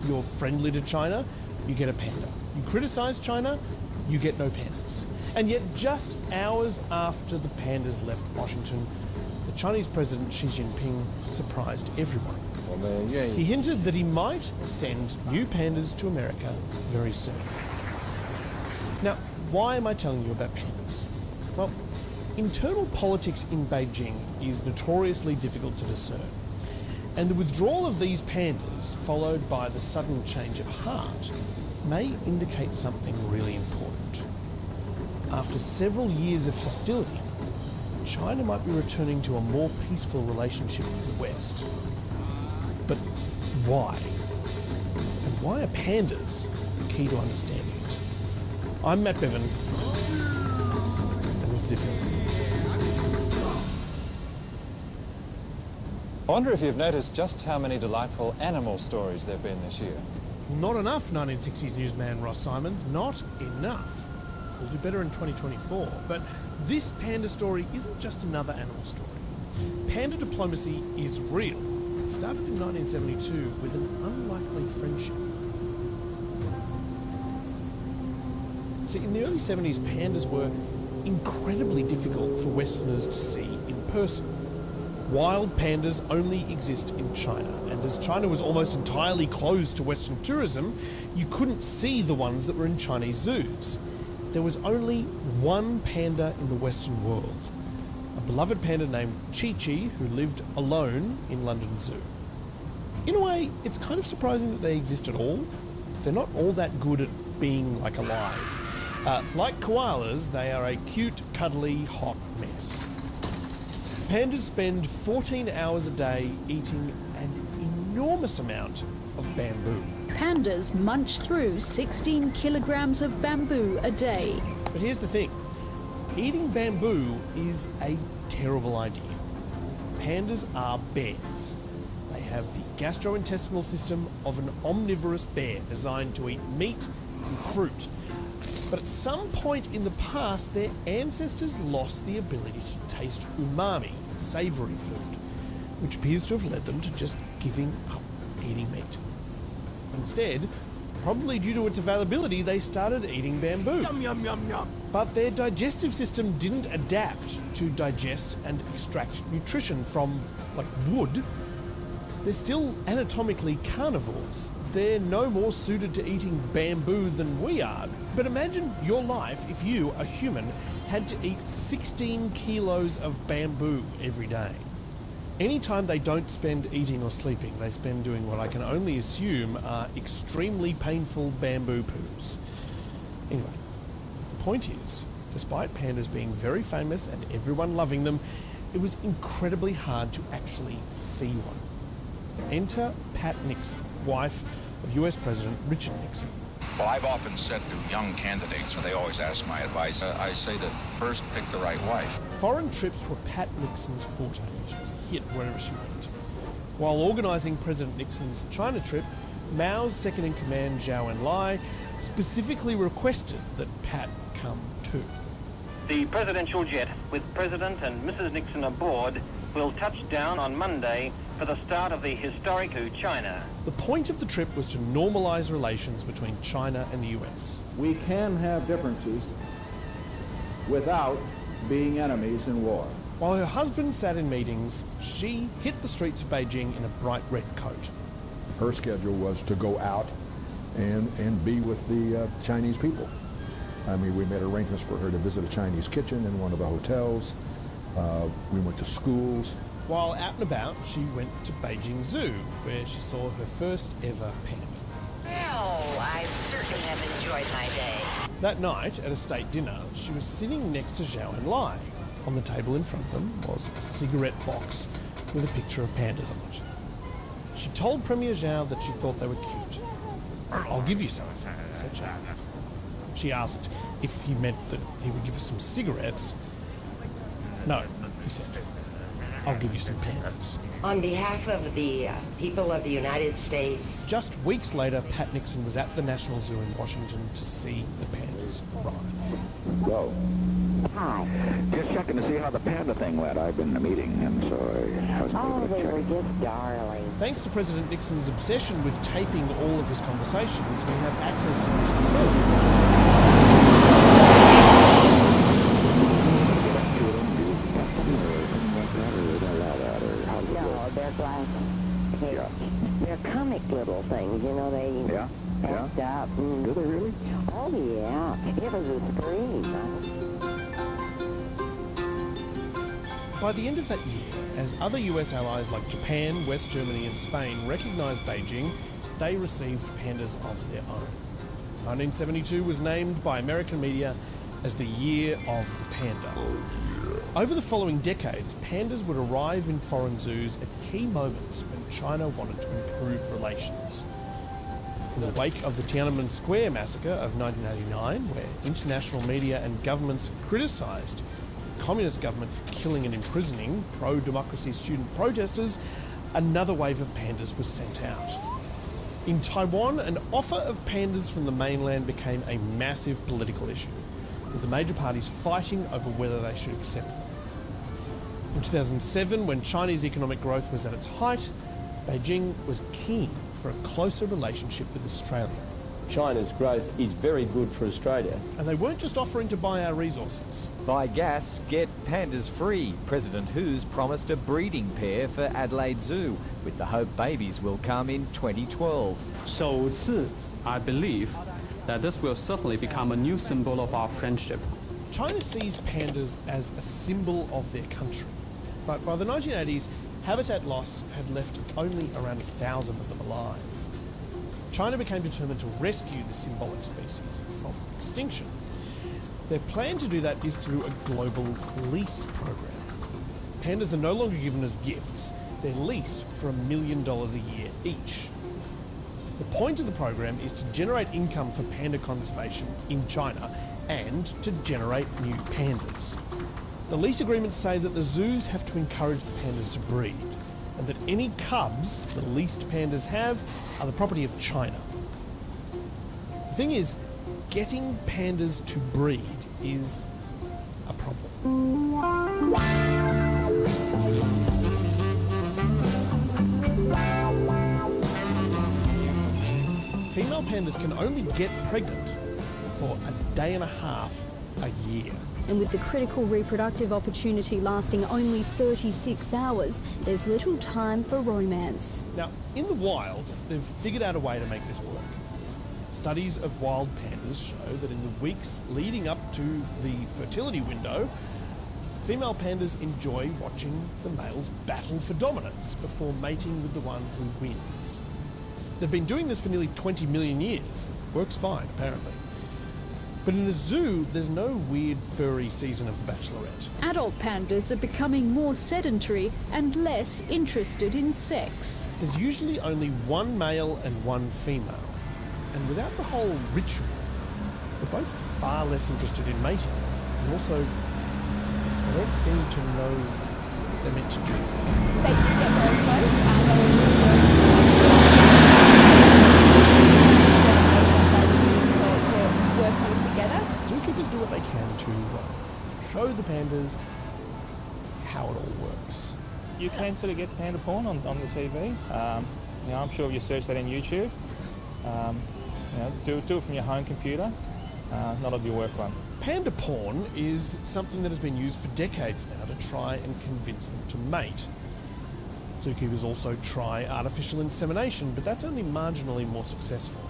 You're friendly to China, you get a panda. You criticise China, you get no pandas. And yet, just hours after the pandas left Washington, the Chinese President Xi Jinping surprised everyone. He hinted that he might send new pandas to America very soon. Now, why am I telling you about pandas? Well, internal politics in Beijing is notoriously difficult to discern. And the withdrawal of these pandas, followed by the sudden change of heart, may indicate something really important. After several years of hostility, China might be returning to a more peaceful relationship with the West. But why? And why are pandas the key to understanding it? I'm Matt Bevan, and this is If You're Listening. I wonder if you've noticed just how many delightful animal stories there have been this year. Not enough, 1960s newsman Ross Simons. Not enough. We'll do better in 2024. But this panda story isn't just another animal story. Panda diplomacy is real. It started in 1972 with an unlikely friendship. See, in the early 70s, pandas were incredibly difficult for Westerners to see in person. Wild pandas only exist in China, and as China was almost entirely closed to Western tourism, you couldn't see the ones that were in Chinese zoos. There was only one panda in the Western world, a beloved panda named Chi-Chi, who lived alone in London Zoo. In a way, it's kind of surprising that they exist at all. They're not all that good at being alive. Like koalas, they are a cute, cuddly, hot mess. Pandas spend 14 hours a day eating an enormous amount of bamboo. Pandas munch through 16 kilograms of bamboo a day. But here's the thing. Eating bamboo is a terrible idea. Pandas are bears. They have the gastrointestinal system of an omnivorous bear designed to eat meat and fruit. But at some point in the past, their ancestors lost the ability to taste umami, savoury food, which appears to have led them to just giving up eating meat. Instead, probably due to its availability, they started eating bamboo. Yum, yum, yum, yum. But their digestive system didn't adapt to digest and extract nutrition from, wood. They're still anatomically carnivores. They're no more suited to eating bamboo than we are. But imagine your life if you, a human, had to eat 16 kilos of bamboo every day. Anytime they don't spend eating or sleeping, they spend doing what I can only assume are extremely painful bamboo poos. Anyway, the point is, Despite pandas being very famous and everyone loving them, it was incredibly hard to actually see one. Enter Pat Nixon, wife of US President Richard Nixon. Well, I've often said to young candidates, when they always ask my advice, I say that first pick the right wife. Foreign trips were Pat Nixon's forte. She was a hit wherever she went. While organising President Nixon's China trip, Mao's second-in-command Zhou Enlai specifically requested that Pat come too. The presidential jet with President and Mrs. Nixon aboard will touch down on Monday for the start of the historic China. The point of the trip was to normalise relations between China and the US. We can have differences without being enemies in war. While her husband sat in meetings, she hit the streets of Beijing in a bright red coat. Her schedule was to go out and be with the Chinese people. I mean, we made arrangements for her to visit a Chinese kitchen in one of the hotels. We went to schools. While out and about, she went to Beijing Zoo, where she saw her first ever panda. Well, I certainly have enjoyed my day. That night, at a state dinner, she was sitting next to Zhou Enlai. On the table in front of them was a cigarette box with a picture of pandas on it. She told Premier Zhou that she thought they were cute. "I'll give you some," said Zhou. She asked if he meant that he would give her some cigarettes. "No," he said. "I'll give you some pandas." On behalf of the people of the United States. Just weeks later, Pat Nixon was at the National Zoo in Washington to see the pandas arrive. Go. Hi. Just checking to see how the panda thing went. I've been in a meeting, and so I was Oh, able to they check. were just darling. Thanks to President Nixon's obsession with taping all of his conversations, we have access to this call. No, they're like, they're comic little things, you know, they act up. Do they really? Oh, yeah. It was a scream. By the end of that year, as other US allies like Japan, West Germany and Spain recognised Beijing, they received pandas of their own. 1972 was named by American media as the year of the panda. Over the following decades, pandas would arrive in foreign zoos at key moments when China wanted to improve relations. In the wake of the Tiananmen Square massacre of 1989, where international media and governments criticised the communist government for killing and imprisoning pro-democracy student protesters, another wave of pandas was sent out. In Taiwan, an offer of pandas from the mainland became a massive political issue, with the major parties fighting over whether they should accept them. In 2007, when Chinese economic growth was at its height, Beijing was keen for a closer relationship with Australia. China's growth is very good for Australia. And they weren't just offering to buy our resources. Buy gas, get pandas free. President Hu's promised a breeding pair for Adelaide Zoo, with the hope babies will come in 2012. So, I believe that this will certainly become a new symbol of our friendship. China sees pandas as a symbol of their country. But by the 1980s, habitat loss had left only around 1,000 of them alive. China became determined to rescue the symbolic species from extinction. Their plan to do that is through a global lease program. Pandas are no longer given as gifts, they're leased for $1 million a year each. The point of the program is to generate income for panda conservation in China and to generate new pandas. The lease agreements say that the zoos have to encourage the pandas to breed, and that any cubs the leased pandas have are the property of China. The thing is, getting pandas to breed is a problem. Female pandas can only get pregnant for a day and a half a year. And with the critical reproductive opportunity lasting only 36 hours, there's little time for romance. Now, in the wild, they've figured out a way to make this work. Studies of wild pandas show that in the weeks leading up to the fertility window, female pandas enjoy watching the males battle for dominance before mating with the one who wins. They've been doing this for nearly 20 million years. Works fine, apparently. But in a zoo, there's no weird furry season of The Bachelorette. Adult pandas are becoming more sedentary and less interested in sex. There's usually only one male and one female. And without the whole ritual, they're both far less interested in mating. And also, they don't seem to know what they're meant to do. They did get very close and they were to work on together. Zookeepers do what they can to show the pandas how it all works. You can sort of get panda porn on the TV. I'm sure if you search that in YouTube, do it from your home computer, not of your work one. Panda porn is something that has been used for decades now to try and convince them to mate. Zookeepers also try artificial insemination, but that's only marginally more successful.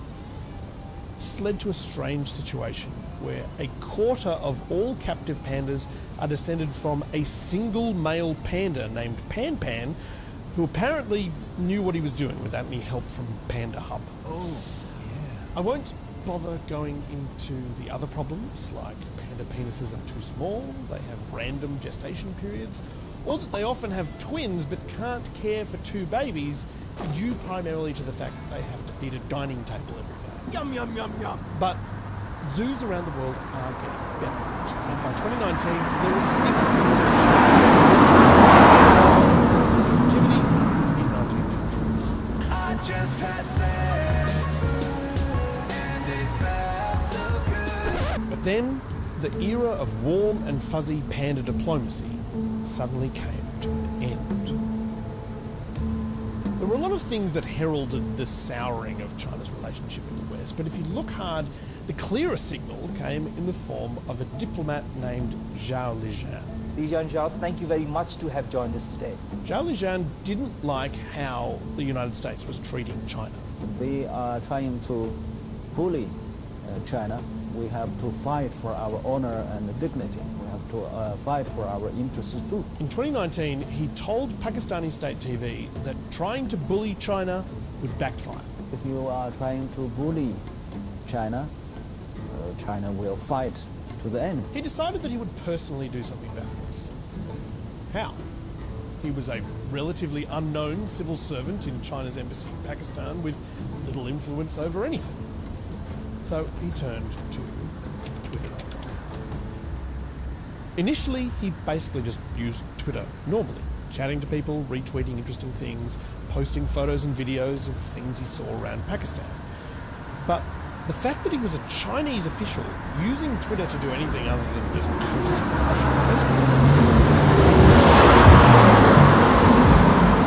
This has led to a strange situation where a quarter of all captive pandas are descended from a single male panda named Pan Pan, who apparently knew what he was doing without any help from Panda Hub. Oh, yeah. I won't bother going into the other problems, like panda penises are too small, they have random gestation periods, or that they often have twins but can't care for two babies, due primarily to the fact that they have to eat a dining table every day. Yum, yum, yum, yum. But zoos around the world are getting better at it. And by 2019, there were 600 activity in 19 countries. I just had sex, and it felt so good. But then, the era of warm and fuzzy panda diplomacy suddenly came to an end. There were a lot of things that heralded the souring of China's relationship with the West, but if you look hard, the clearest signal came in the form of a diplomat named Zhao Lijian. Lijian Zhao, thank you very much to have joined us today. Zhao Lijian didn't like how the United States was treating China. They are trying to bully China. We have to fight for our honor and dignity. We have to fight for our interests too. In 2019, he told Pakistani state TV that trying to bully China would backfire. If you are trying to bully China, China will fight to the end. He decided that he would personally do something about this. How? He was a relatively unknown civil servant in China's embassy in Pakistan with little influence over anything. So he turned to Twitter.com. Initially, he basically just used Twitter normally, chatting to people, retweeting interesting things, posting photos and videos of things he saw around Pakistan. But the fact that he was a Chinese official using Twitter to do anything other than just posting official press releases.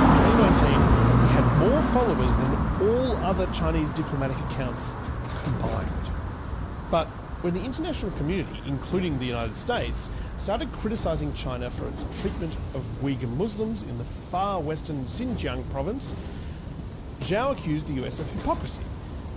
In 2019, he had more followers than all other Chinese diplomatic accounts combined. But when the international community, including the United States, started criticizing China for its treatment of Uyghur Muslims in the far western Xinjiang province, Zhao accused the US of hypocrisy,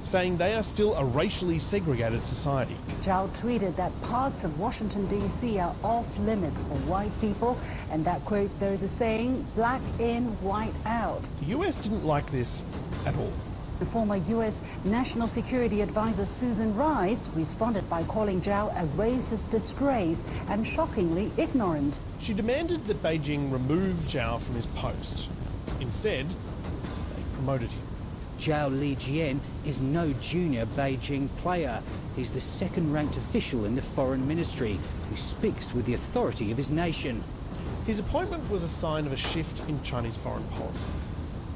saying they are still a racially segregated society. Zhao tweeted that parts of Washington, D.C. are off limits for white people, and that, quote, there is a saying, black in, white out. The US didn't like this at all. The former U.S. National Security Advisor Susan Rice responded by calling Zhao a racist disgrace and shockingly ignorant. She demanded that Beijing remove Zhao from his post. Instead, they promoted him. Zhao Lijian is no junior Beijing player. He's the second-ranked official in the foreign ministry who speaks with the authority of his nation. His appointment was a sign of a shift in Chinese foreign policy.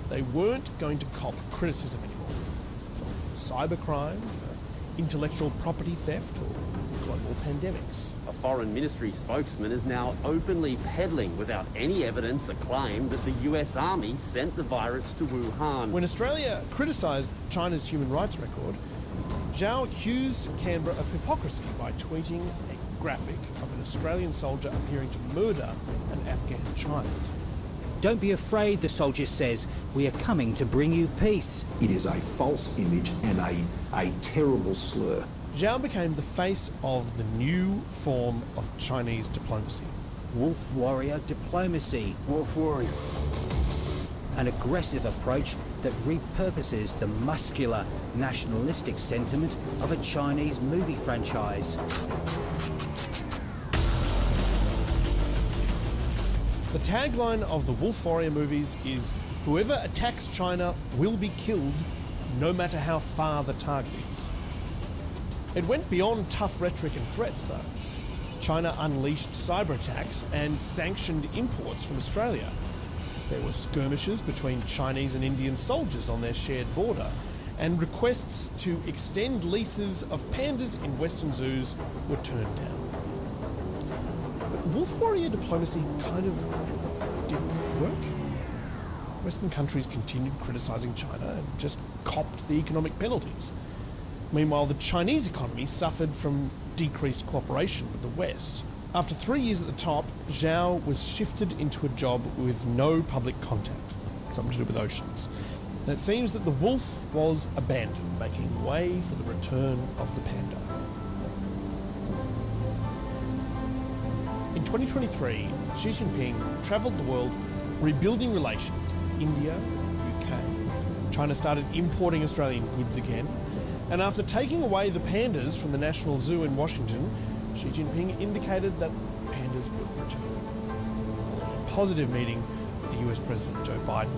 They weren't going to cop criticism anymore for cybercrime, for intellectual property theft, or global pandemics. A foreign ministry spokesman is now openly peddling without any evidence a claim that the US Army sent the virus to Wuhan. When Australia criticised China's human rights record, Zhao accused Canberra of hypocrisy by tweeting a graphic of an Australian soldier appearing to murder an Afghan child. Don't be afraid, the soldier says. We are coming to bring you peace. It is a false image and a terrible slur. Zhao became the face of the new form of Chinese diplomacy. Wolf warrior diplomacy. Wolf warrior. An aggressive approach that repurposes the muscular, nationalistic sentiment of a Chinese movie franchise. The tagline of the Wolf Warrior movies is, "Whoever attacks China will be killed, no matter how far the target is." It went beyond tough rhetoric and threats, though. China unleashed cyber attacks and sanctioned imports from Australia. There were skirmishes between Chinese and Indian soldiers on their shared border, and requests to extend leases of pandas in Western zoos were turned down. But Wolf Warrior diplomacy kind of didn't work. Western countries continued criticising China and just copped the economic penalties. Meanwhile, the Chinese economy suffered from decreased cooperation with the West. After 3 years at the top, Zhao was shifted into a job with no public contact, something to do with oceans. And it seems that the wolf was abandoned, making way for the return of the panda. In 2023, Xi Jinping travelled the world rebuilding relations with India, UK. China started importing Australian goods again, and after taking away the pandas from the National Zoo in Washington, Xi Jinping indicated that pandas would return, following a positive meeting with the US President Joe Biden.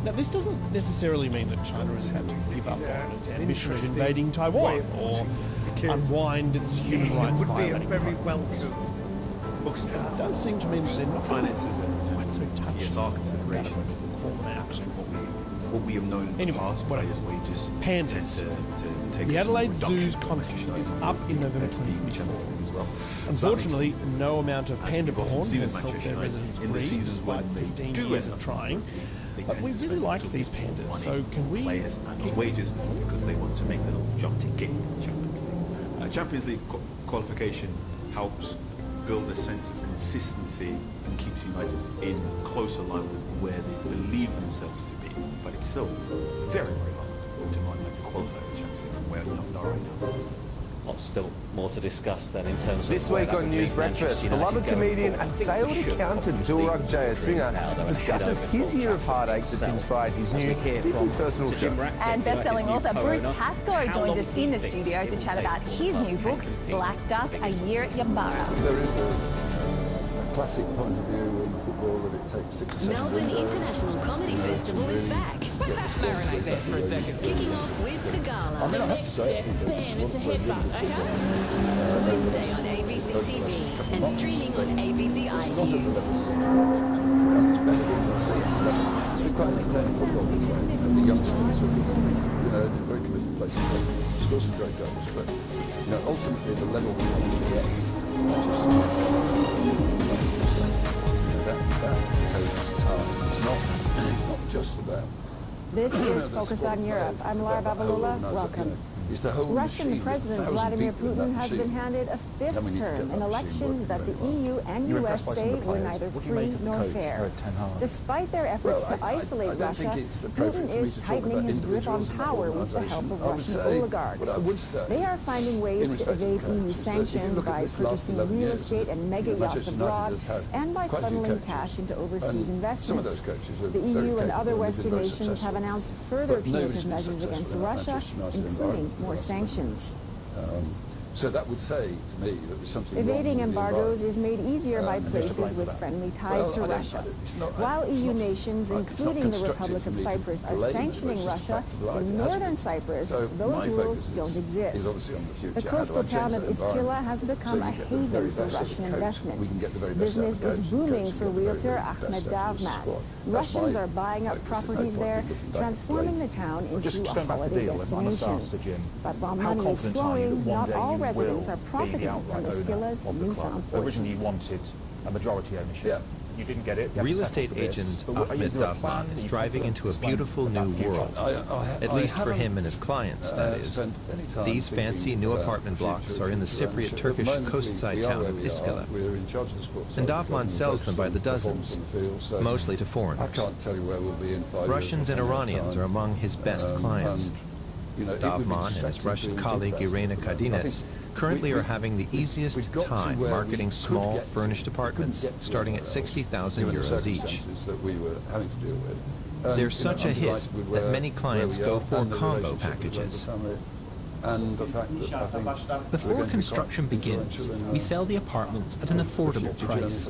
Now, this doesn't necessarily mean that China is about to give up on its ambition of invading Taiwan or unwind its human rights violating practices. It does seem to mean that they're not quite so touchy about it when people call them out. What we have known in the past, whatever. wages Pandas. The Adelaide Zoo's contract is up in November 2024. Unfortunately, no amount of panda porn has helped their residents breed, despite 15 years of trying. But we really like these pandas, so can we keep wages because they want to make the little jump to get Champions League. Champions League qualification helps build a sense of consistency and keeps United in closer line with where they believe themselves to be. But it's still very, very hard to Man United to qualify for the Champions League from where we are right now. Lots still more to discuss then in terms of... This week on News Breakfast, beloved comedian and failed accountant Dilruk Jayasinghe discusses his year of heartache that's inspired his new, deeply personal show. And best-selling author Bruce Pascoe joins us in the studio to chat about his new book, Black Duck, A Year at Yambara. There is a classic point of view in football that it takes 6 or 7 Melbourne International Comedy Festival is back. Marinate there for a second. Kicking off with the gala. I mean, I have to say, Bam, it's a headbutt, okay? Wednesday on ABC TV and streaming on ABC iView. It's better than you'll see. It's been quite entertaining football this way. And the youngsters are, very committed places. Score some great goals, but ultimately the level we want to get. That takes time. It's not just about. This is Focus on Europe. I'm Lara Babalula. Welcome. Russian President Vladimir Putin has been handed a fifth term in elections that the EU and US say were neither free nor fair. Despite their efforts to isolate Russia, Putin is tightening his grip on power with the help of Russian oligarchs. They are finding ways to evade EU sanctions by purchasing real estate and mega yachts abroad and by funneling cash into overseas investments. The EU and other Western nations have announced further punitive measures against Russia, including more sanctions. So that would say to me that there's something Evading wrong with the embargoes is made easier by places with friendly ties to Russia. While EU nations, including the Republic of Cyprus, are sanctioning Russia, in northern Cyprus, those rules don't exist. The coastal town of Iskila has become a haven for Russian investment. Business is booming for realtor Ahmed Davmat. Russians are buying up properties there, transforming the town into a holiday destination. But while money is flowing, not all residents are profiting from Iskila's newfound fortune. Originally you wanted a majority ownership. Yeah. You didn't get it. Real estate agent Ahmed Davmat is driving into a beautiful new world, at least for him and his clients, that is. These fancy new apartment blocks are in the Cypriot Turkish coastside town of Iskila, and Davmat sells them by the dozens, mostly to foreigners. Russians and Iranians are among his best clients. Davmat and his Russian colleague Irina Kadinets currently are having the easiest time marketing small furnished apartments starting at 60,000 euros each. That we were having to deal with. They're such a hit that many clients go for combo packages. And the fact that I think before construction begins, we sell the apartments at an affordable price.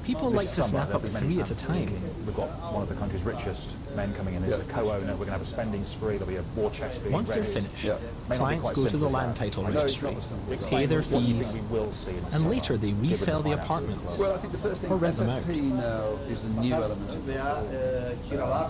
People like to snap up 3 at a time. We've got one of the country's richest men coming in as a co-owner. We're going to have a spending spree. There'll be a war chest being Once they're raised. finished, clients go to the land title registry, pay their fees, and later they resell the apartments Well, I think the first thing or rent them out. FFP now is a new element of it,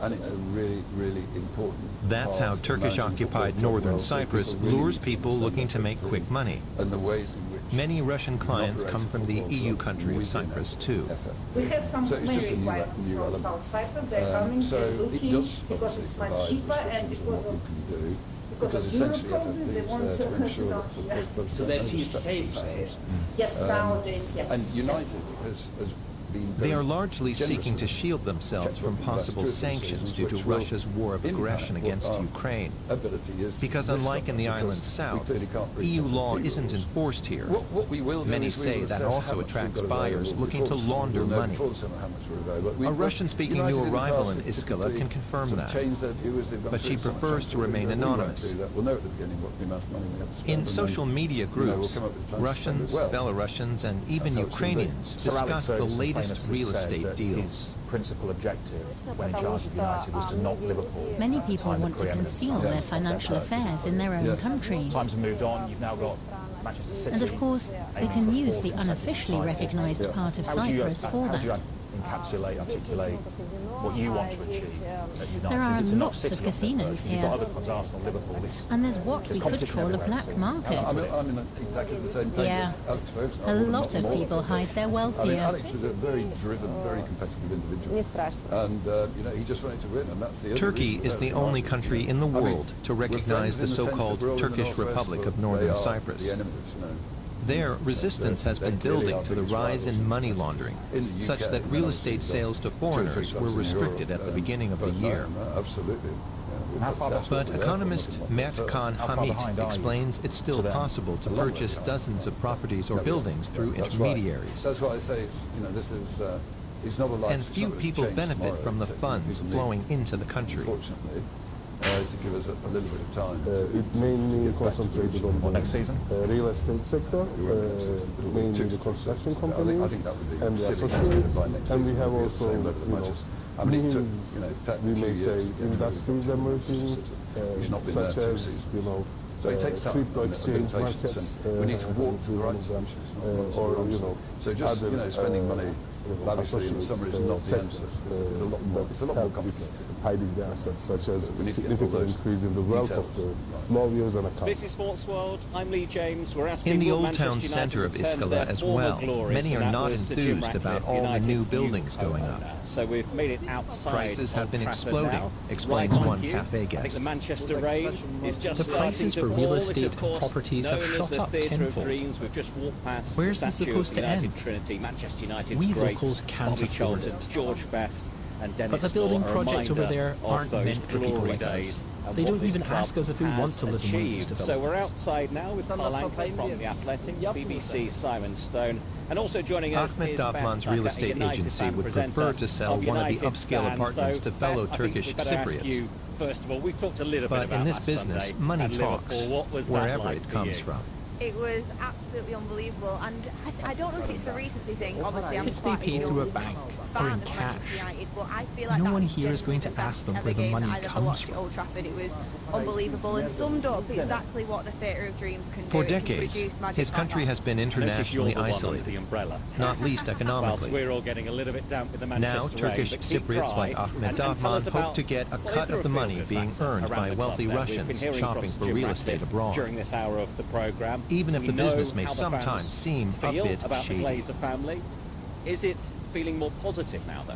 and it's a really, really important. That's how Turkish-occupied northern Cyprus lures people looking to make quick money. And the ways in which many Russian clients come from the EU country of Cyprus too. We have some So it's main just a new requirements from element. South Cyprus. They're coming, so they're it looking, does because it's much provide cheaper and restrictions because on of what you can do. because of essentially Euro problems, they FFP want is there to ensure to that so they feel safer here. Yes, nowadays, yes. And United has been They are very largely generous seeking with to it. shield themselves from possible sanctions due to Russia's war of aggression against Ukraine. Because unlike in the island's south, EU law isn't enforced here. Many say that also attracts buyers looking to launder money. A Russian-speaking new arrival in Iskala can confirm that, but she prefers to remain anonymous. In social media groups, Russians, Belarusians, and even Ukrainians discuss the latest real estate deals. His principal objective when in charge of United was to knock Liverpool. Many people want to conceal their financial affairs in their own countries. Times have moved on. You've now got Manchester City. And of course, they can use the unofficially recognised part of Cyprus for How do you that. encapsulate, articulate what you want to achieve at United? There are Is it lots enough of city casinos You've here. got other clubs, Arsenal, Liverpool. And there's what we could call a black market. I'm in exactly the same page Yeah, as Alex Ferguson. a lot of people hide their wealth I mean, here. Alex was a very driven, very competitive individual. And, he just wanted to win, and that's the other Turkey reason. is the only country in the world to recognize the so-called Turkish Republic of Northern Cyprus. There, resistance has been building to the rise in money laundering, such that real estate sales to foreigners were restricted at the beginning of the year. But economist Mert Khan Hamid explains it's still possible to purchase dozens of properties or buildings through intermediaries. That's why I say this is it's not a large. And few people benefit from the funds flowing into the country. Unfortunately, to give us a little bit of time. It mainly concentrated on the next season? Real estate sector, mainly the construction companies I think that would be and the silly associates, by next and we season have we'll be also, at the same level as Manchester. I mean, it took, we may say industries emerging, He's not been there such 2 as, seasons. So it takes time, crypto a bit of exchange patience, markets, and we need to walk to the right them, assumptions, or, so just, other, spending money lavishly in some is not the answer. It's a lot more complicated. Hiding the assets, such as we need to get all significant those increase in the wealth of the lawyers and accountants. This is Sports World. I'm Lee James. We're asking In the will old Manchester town United centre of return to Iskala their as former well, glories, many and are that not was Sir Jim enthused about Ratcliffe, all the new United's buildings going up. So we've made it outside. Prices have Old been Trafford exploding, now. explains Right on one cue. cafe I think guest. the Manchester rain is just The prices starting for to real fall. estate This, of course, properties have known as shot the up Theatre of tenfold. Dreams. We've just walked past Where's the this statue supposed of to United end? Trinity, Manchester United's We greats, locals can't Bobby afford Charlton, it. George Best, and Dennis But the building Law, a projects over reminder there of aren't those meant for people glory like days us. and They what don't this even club ask us if we has want to live in one of these achieved. So developments. we're outside now with Palanca from the Athletic, BBC Simon Stone, and also joining us Ahmed is Dahman's Ben real Tucker, estate United agency fan would presenter prefer to sell of one of the United upscale Stand. apartments So, to fellow Ben, I think Turkish we better ask Cypriots. you, first of all, we've talked a little But bit about in this last business, Sunday money at talks, Liverpool. What was that wherever like it for comes you? from. It was absolutely unbelievable, and I don't know if it's the recency thing. Obviously, I'm If they quite pay a through a young bank or fan in of Manchester cash, United, but I feel like no that one was here is going to genuinely ask the them best where the ever game money that I've ever comes watched from. at Old Trafford. It was unbelievable and summed up exactly what the Theatre of Dreams can do. For It can decades, produce magic his like country that. has been Notice you're internationally the one with isolated, the umbrella. not least Whilst economically. we're all getting a little bit damp with the Manchester Now, Turkish rain, but keep Cypriots dry like Ahmed and tell Dahman us about hope to get a what cut is there of the a money feel-good being factor earned around by the wealthy club then? We've been Russians hearing shopping from for Jim real Ratcliffe estate abroad. during this hour of the programme. Even if We the know business may how the sometimes fans seem a feel bit about the shady. Glazer family. Is it feeling more positive now, though?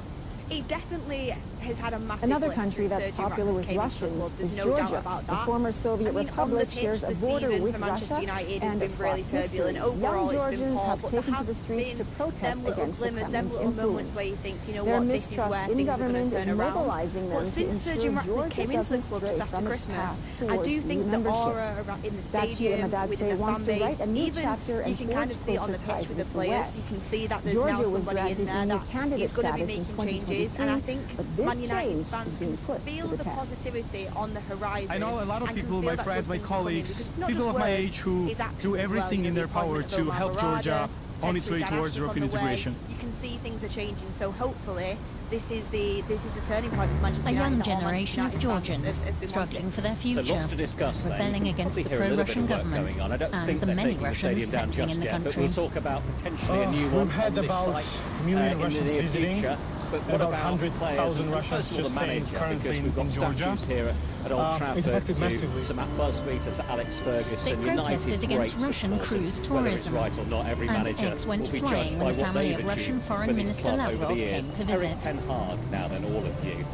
It definitely has had a massive Another lift country since that's Sir Jim popular with Ratcliffe came into the club. Russians There's is no doubt Georgia. about The that. former Soviet I mean, Republic on the pitch, shares a the border season with for Manchester Russia United has and a been really fraught history. turbulent. Overall, Young it's been Georgians poor, have but taken there to the have streets to been protest them little against the glimmers, them Kremlin's little moments influence. where you think, you know Their what, this is mistrust where in things are going government to is turn around. mobilizing But them to since Sir Jim ensure Ratcliffe Georgia came into the doesn't club stray just after from its Christmas, path I towards do think the membership. aura around in the Dacia stadium, Madadze within the wants fan to base, write a new even chapter you and can forge kind of see it on closer the pitch ties with the with the players. West. You can see that there's Georgia now was somebody in granted there new that candidate is going to be status in making changes, and I 2023, think but this Man United change fans is being can put feel to the the test. positivity on the horizon. I know a lot of and can people, feel my that friends, good my things are coming, colleagues, because it's not people just of my words, age who it's actions do as well. everything in their The power appointment of to Omar help Barada, Georgia on its way Petri towards Dynastic European on the way. integration. You can see things are changing, so hopefully this is a turning point for Manchester A United. young that all generation of Manchester United fans Georgians have been struggling for their So future, lots to discuss then. rebelling You can against the probably hear a little bit pro-Russian of work government going on. I don't and think the they're many taking the Russians stadium down settling just in the yet, but country. we'll talk about potentially a new one We've had on this about site a million in the Russians near visiting, future. But what about about 100,000 players and Russians first of all just the staying manager, currently because we've got in Georgia. statues here at Old Trafford It affected to massively. Sir Matt Busby, to Sir Alex Ferguson. They protested United against great Russian supporters. cruise Whether it's tourism, right or not, every and manager eggs went will be flying judged when by the what family they've of Russian achieved Foreign for this Minister club over Lavrov the years. came to Erik visit. Ten Hag, now then, all of you.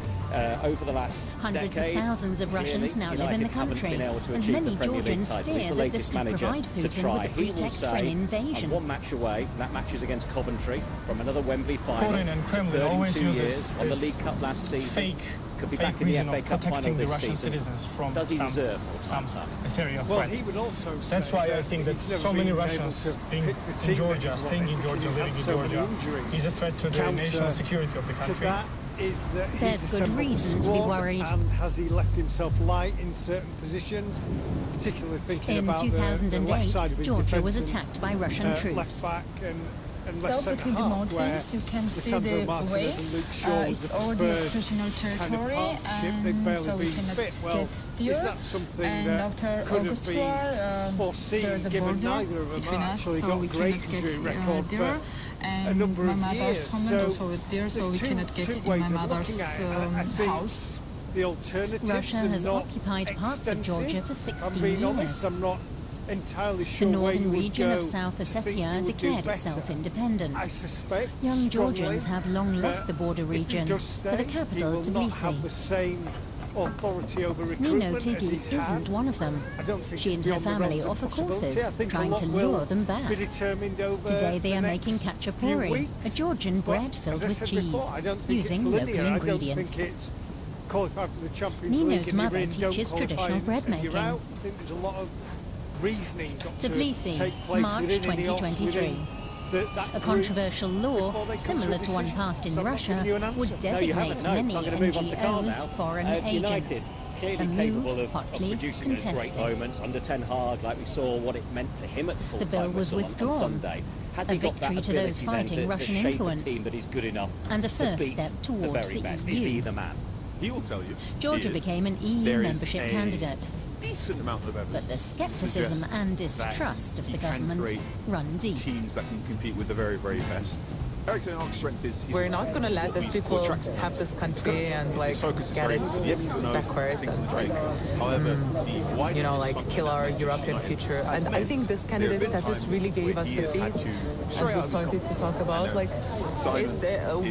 Over the last Hundreds of decade, thousands of Russians clearly, now live in the United haven't country, been able to and achieve many the Premier League Georgians title. He's fear the that this latest could manager provide to Putin try. with a He will pretext for an say, invasion. I'm one match away, and that match is against Coventry, from another Wembley final. Putin and Kremlin Third in always 2 uses years, on the this League Cup last season. fake Could be back in the reason FA of Cup final protecting the this Russian season. citizens from Does he deserve some ethereal Well, threat. he would also That's say why I that think that he's never so many been able Russians to being pick the in team Georgia, that he's staying in wanted Georgia, because living he's in had so many Georgia, injuries. is a threat to the Counter national security of the to country. that is that he's There's good assembled reason the to be squad, worried. And has he left himself light in certain positions, particularly thinking In about the left 2008, side of his Georgia was defence attacked by Russian and, troops. left back and left Well, centre between the half, mountains, where you can see Lisandro the Martinez way. and Luke Shaw was It's the already preferred personal territory, kind of partnership. They've barely so we been cannot fit. Well, get is there. that something And that after could have August been war, there foreseen, the given border neither of them between us, actually so got we great cannot injury get record there. for a And number my of mother's years. home So also there, so we there's cannot get two in ways my of mother's looking at it. I think house. the alternatives Russia are has not occupied parts of Georgia for extensive. 16 I'm being years. honest, I'm not entirely The sure where you northern would region go of South to think you Ossetia would do declared better. itself independent. I suspect Young strongly Georgians have long left the border that if he region does for the stay, capital, he will not have the Tbilisi. same authority over Nino recruitment as Tiggy he's had. isn't one of them. I don't think She it's and her beyond the family realms of offer possibility. courses, I think a trying lot to will lure them back. be determined over Today they the are making next khachapuri, few weeks. a Georgian But, bread filled as I with said cheese, before, I don't think using it's local linear. I ingredients. don't think it's qualify for the Champions Nino's League and mother you're in, don't teaches qualify traditional bread and you're making. out. I think there's a lot of reasoning got to Tbilisi, take place March within INEOS, 2023. within that A group controversial law, before they come to similar a to one decision. passed in So I'm not Russia, giving you an answer. would No, you designate haven't. No, many I'm going to move on to Carl NGOs now. foreign United, agents. clearly A capable move of hotly producing those great contested. moments under Ten Hag, like we saw what it meant to him at the full The bill time was whistle withdrawn, on Sunday. Has a he got that victory to those ability then fighting to Russian shape influence, a team that is good enough and a to first beat step the towards very the best? EU. Is he the man? He will tell you. Georgia he is. became an EU There is membership a candidate, decent amount of evidence but the to scepticism suggest and that distrust of he the can government create run deep. teams that can compete with the very, very best. Erik Ten Hag's strength is We're not going to let these people have this country and like get it backwards and like, you know, like kill our European future. And I think this candidate status really gave us the faith, as we started to talk about. Like,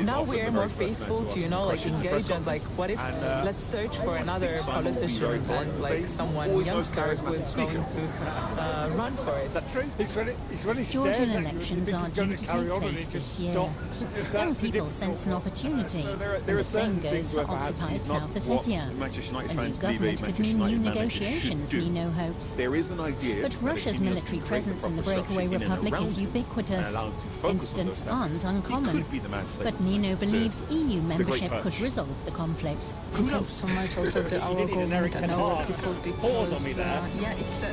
now we are more faithful to, you know, like engage and like, what if let's search for another politician and like someone youngster who is going to run for it. Is that true? Georgian elections are due to take place this year. Young people sense an opportunity, and the same goes for occupied South Ossetia. A new government could mean new negotiations, Nino hopes. There is an idea But Russia's military presence in the breakaway republic is ubiquitous. Incidents aren't uncommon. But Nino believes EU membership could resolve the conflict. Depends so much also to our government and our people because on me there. yeah, it's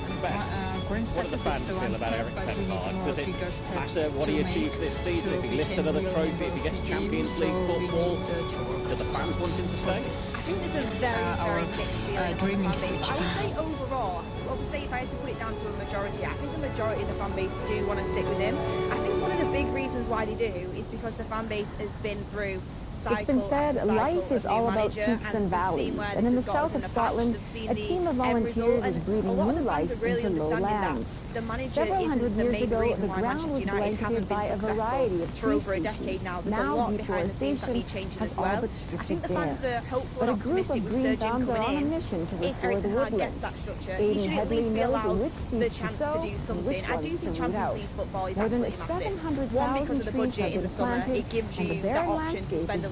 What do the fans feel about Erik Ten Hag? Does it matter what he achieves this season? If he lifts another trophy, if he gets Champions League football, do the fans want him to stay? I think there's a very mixed feeling on the fan base. I would say overall, I would say if I had to put it down to a majority, I think the majority of the fan base do want to stick with him. I think one of the big reasons why they do is because the fan base has been through It's been said life is all about peaks and valleys, and in the south of Scotland, a team of volunteers is breathing new life into lowlands. Several hundred years ago, the ground was blanketed by a variety of tree species. Now deforestation has all but stripped it bare. But a group of green thumbs are on a mission to restore the woodlands. Aidan Headley knows which seeds to sow and which ones to root out. More than 700,000 trees have been planted, and the barren landscape is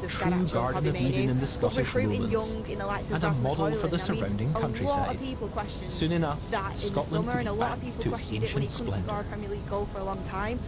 terms a of true Gardacho, Garden of Kobe Eden in the But Scottish recruiting lowlands, young in the likes of and a Rasmus model for the Højlund, I mean, surrounding a lot countryside. of people questioned Soon enough, that in the Scotland summer, could and a be lot of back people to its questioned it when he ancient couldn't score a splendour. Premier League goal for a long time.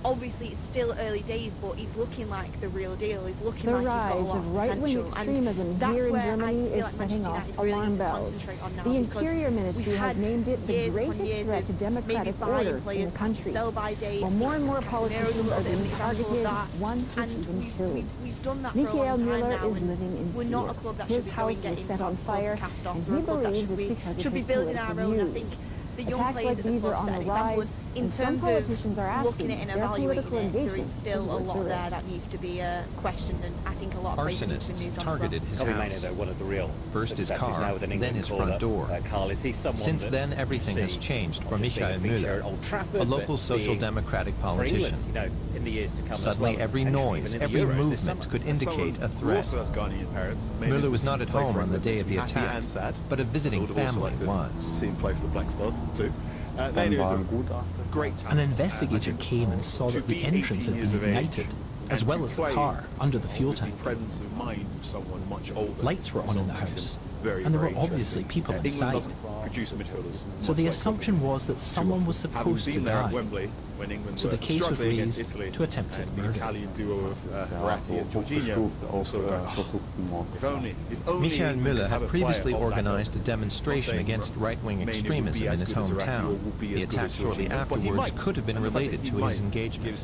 Obviously, it's still early days, but he's looking like the real deal. He's looking The like he's got a rise lot of of right-wing potential, and extremism that's here in where I Germany feel is like setting Manchester off United really alarm need to bells. concentrate on now, The because Interior Ministry we've has had named it the years upon greatest years threat of to democratic maybe buying order in players the past country. sell-by date. While more and more Casemiro's a politicians little are bit of an being example of targeted, that. one is And even killed. we've done that for a Michael long time Müller now, is and living in we're fear. not a club that His should be house going was getting set some on clubs fire, cast off. and We're he a club that believes should it's be because of should be his building our political own. I views. think the young Attacks players like at the these are club on set the an example. rise, In and some terms politicians are of looking asking at it and their evaluating political it, there engagement is still a worth lot the there risk. that needs to be questioned, and I think a lot of places need to be Arsonists moved on. targeted his Kobe Mainoo, house. though, one of the real First his successes car, now with an then England his caller. front door. Carl, is he someone Since that then, everything you has see changed for not just being Michael a feature Müller, at Old Trafford, a local but social being democratic for politician. England, you know, in the years to come as Suddenly, well, every potentially noise, even in the every Euros this movement summer. could indicate a threat. Müller was not at home on the day of the attack, but a visiting family was. See him play for the Black Stars too. An investigator came and saw that the entrance had been ignited, as well as the car under the fuel tank. Lights were on in the house, and there were obviously people inside. So the assumption was that someone was supposed to die. So the case was raised to attempted murder. Michael Müller had previously organized a demonstration against right-wing extremism in his hometown. The attack shortly afterwards could have been related to his engagement.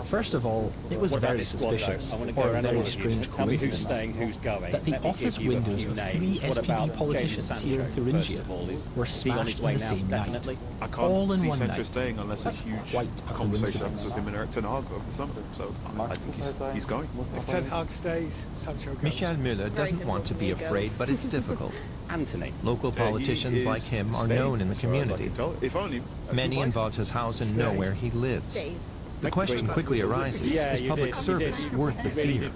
First of all, it was very suspicious, or a very strange coincidence, that the office windows of 3 SPD politicians here in Thuringia were smashed in the same night, all in one night. That's quite a coincidence. I think he's going. If Ten Hag stays, Sancho goes. Michael Müller doesn't want to be afraid, but it's difficult. Local politicians like him are known in the community. Many in Waltershausen know where he lives. The question quickly arises, is public service worth the fear?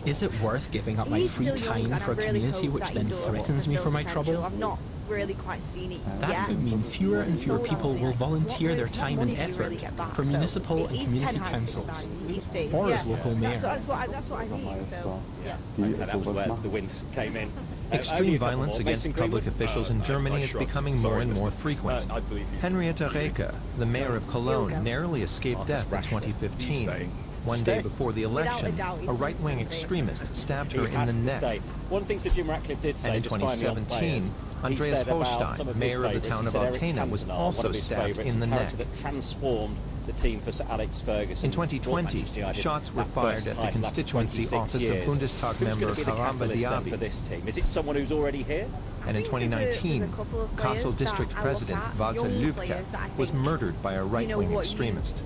Is it worth giving up my free time for a community which then threatens me for my trouble? I've not really quite seen it That yet. could mean fewer and fewer people will volunteer their time and effort for municipal and community councils, or as local mayor. That's what I mean, so, yeah. Okay, that was where the winds came in. Extreme violence against public officials in Germany is becoming more and more frequent. Henrietta Reker, the mayor of Cologne, narrowly escaped death in 2015. One day before the election, a right-wing extremist stabbed her in the neck. One thing Sir Jim Ratcliffe did say, And in 2017, Andreas Holstein, mayor of the town of Altena, was also stabbed in the neck. That transformed the team for Sir Alex Ferguson. In 2020, shots were fired at the constituency office of Bundestag member Karamba Diaby. For this team? Is it someone who's already here? And in 2019, Kassel district president Walter Lübke was murdered by a right-wing extremist.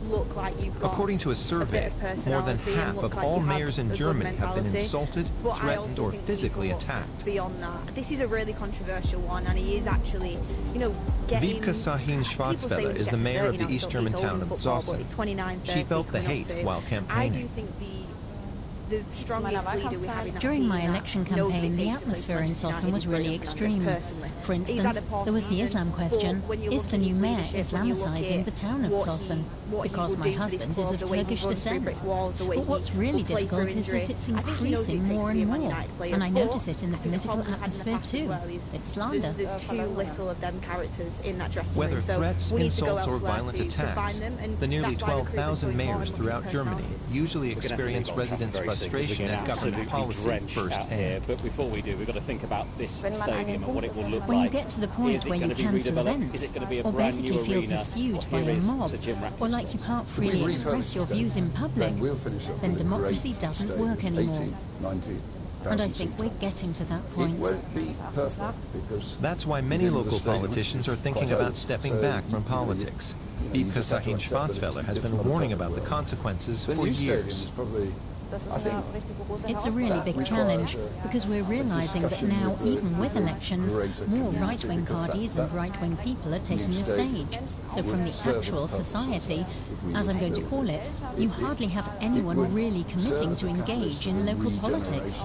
According to a survey, more than half of all mayors in Germany have been insulted, threatened, or physically attacked. Beyond that, this is a really controversial one, and he is actually, getting... Wiebke Sahin-Schwarzwälder is the mayor of the East German town of Zossen. She felt the hate while campaigning. I do think the strongest leader we have in that During my scene election knows what campaign, it the takes to play atmosphere in Manchester Zossen United was really brilliantly, extreme. personally. For instance, there was the Islam question, is the new mayor Islamicizing the town of Zossen? Because my husband is of Turkish descent. But what's really difficult is that it's increasing more and more, and I notice it in the political atmosphere too. It's slander. There's too little of them characters in that dressing Whether room, so threats, we need to go insults, or elsewhere violent to attacks, find them, and the nearly that's why recruitment's 12,000 so mayors important, throughout looking for Germany personalities. usually experience residents' frustration at government policy firsthand. But before we do, we've got to think about this stadium and what it will look like. When you get to the point where you cancel events, or basically feel pursued by a mob, or like you can't freely express your views in public, then democracy doesn't work anymore. And I think we're getting to that point. That's why many local politicians are thinking about stepping back from politics. Wiebke Sahin-Schwarzwälder has been warning about the consequences for years. It's a really big challenge, because we're realizing that now, even with elections, more right-wing parties and right-wing people are taking the stage. So from the actual society, as I'm going to call it, you hardly have anyone really committing to engage in local politics.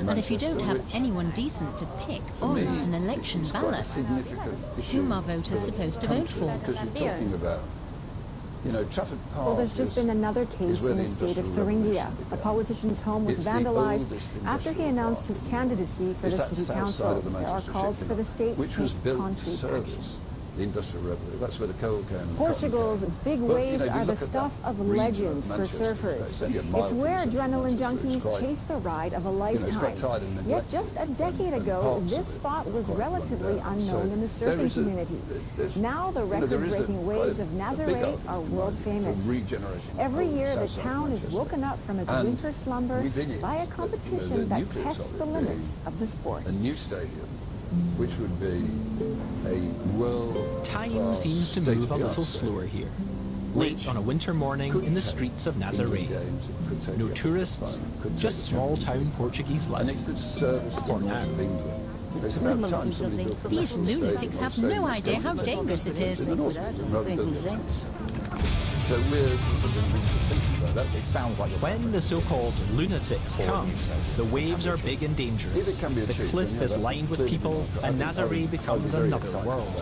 And if you don't have anyone decent to pick on an election ballot, whom are voters supposed to vote for? Well, there's just been another case in the state of Thuringia. A politician's home was vandalized after he announced his candidacy for the city council. There are calls for the state to take concrete action. The Industrial Revolution, that's where the coal can... Portugal's big waves are the stuff of legends for surfers. It's where adrenaline junkies chase the ride of a lifetime. Yet just a decade ago, this spot was relatively unknown in the surfing community. Now the record-breaking waves of Nazaré are world famous. Every year, the town is woken up from its winter slumber by a competition that tests the limits of the sport. A new stadium, which would be a world... Time seems to move a little slower here. Late on a winter morning in the streets of Nazaré. No tourists, just small-town Portuguese life. For now. These lunatics have no idea how dangerous it is. So we're sort of thinking about that. It sounds like when the so-called lunatics come, the waves are big and dangerous. The cliff is lined with people, and Nazaré becomes another world.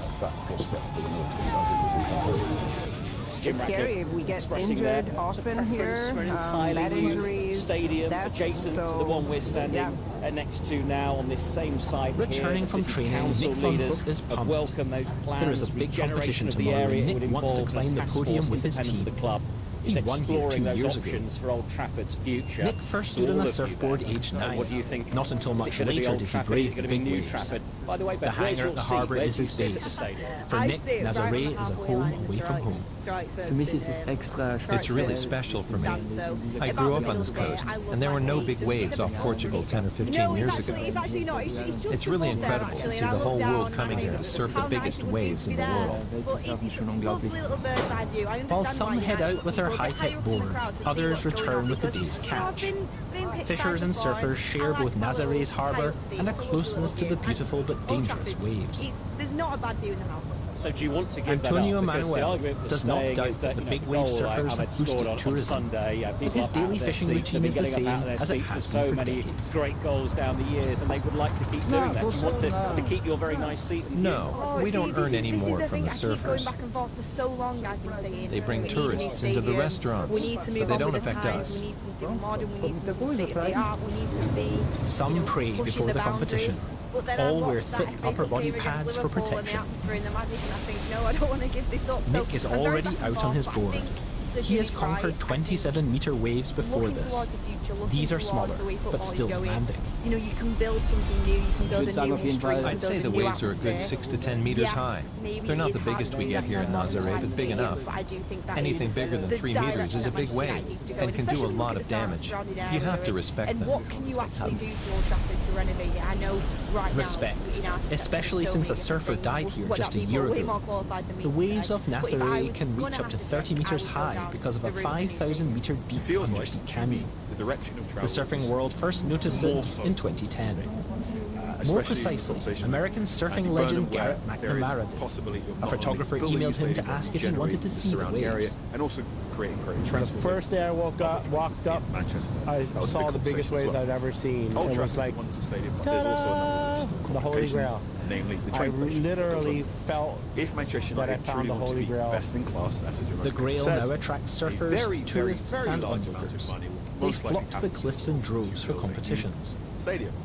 It's scary. We get injured often here. For an entirely bad new injuries, stadium death, adjacent to the one we're standing next to now on this same site. Returning from training, Nick Van Hook is pumped. There is a big competition tomorrow, and Nick wants to climb the podium with his team. He won here 2 years ago. For Old Trafford's future. Nick first stood on a surfboard aged 9. What do you think? Not until much later did he brave the big waves. By the way, the hangar at the harbour is his base. For Nick, Nazaré is a home away from home. It's really special for me. I grew up on this coast, and there were no big waves off Portugal 10 or 15 years ago. It's really incredible to see the whole world coming here to surf the biggest waves in the world. While some head out with their high-tech boards, others return with the day's catch. Fishers and surfers share both Nazaré's harbour and a closeness to the beautiful but dangerous waves. There's not a bad view in the house. So do you want to give Antonio that up? Manuel does not doubt that the big wave surfers have boosted tourism, but his daily fishing routine is the same as it has been for decades. Great goals down the years, and they would like to keep doing that. Do you want to keep your very nice seat? No, we don't earn any more from the surfers. They bring tourists into the restaurants, but they don't affect us. Some pray before the competition. All wear thick upper body pads for protection. Nick is already out on his board. He has conquered 27-meter waves before this. These are smaller, but still demanding. You know, you can build something new, you can build a new history. I'd say the waves are a good 6 to 10 meters high. They're not the biggest we get here in Nazaré, but big enough. Anything bigger than 3 meters is a big wave and can do a lot of damage. You have to respect them. And what can you actually do to Old Trafford to renovate it? I know right now... Respect, especially since a surfer died here just a year ago. The waves of Nazaré can reach up to 30 meters high because of a 5,000-meter deep undersea canyon. The surfing world first noticed it in 2010. More precisely, American surfing legend Garrett McNamara did. A photographer emailed him to ask if he wanted to see the waves. The first day I walked up, I saw the biggest waves I'd ever seen. It was like, ta-da! The Holy Grail. I literally felt that I found the Holy Grail. The Grail now attracts surfers, tourists, and onlookers. They flock to the cliffs in droves for competitions.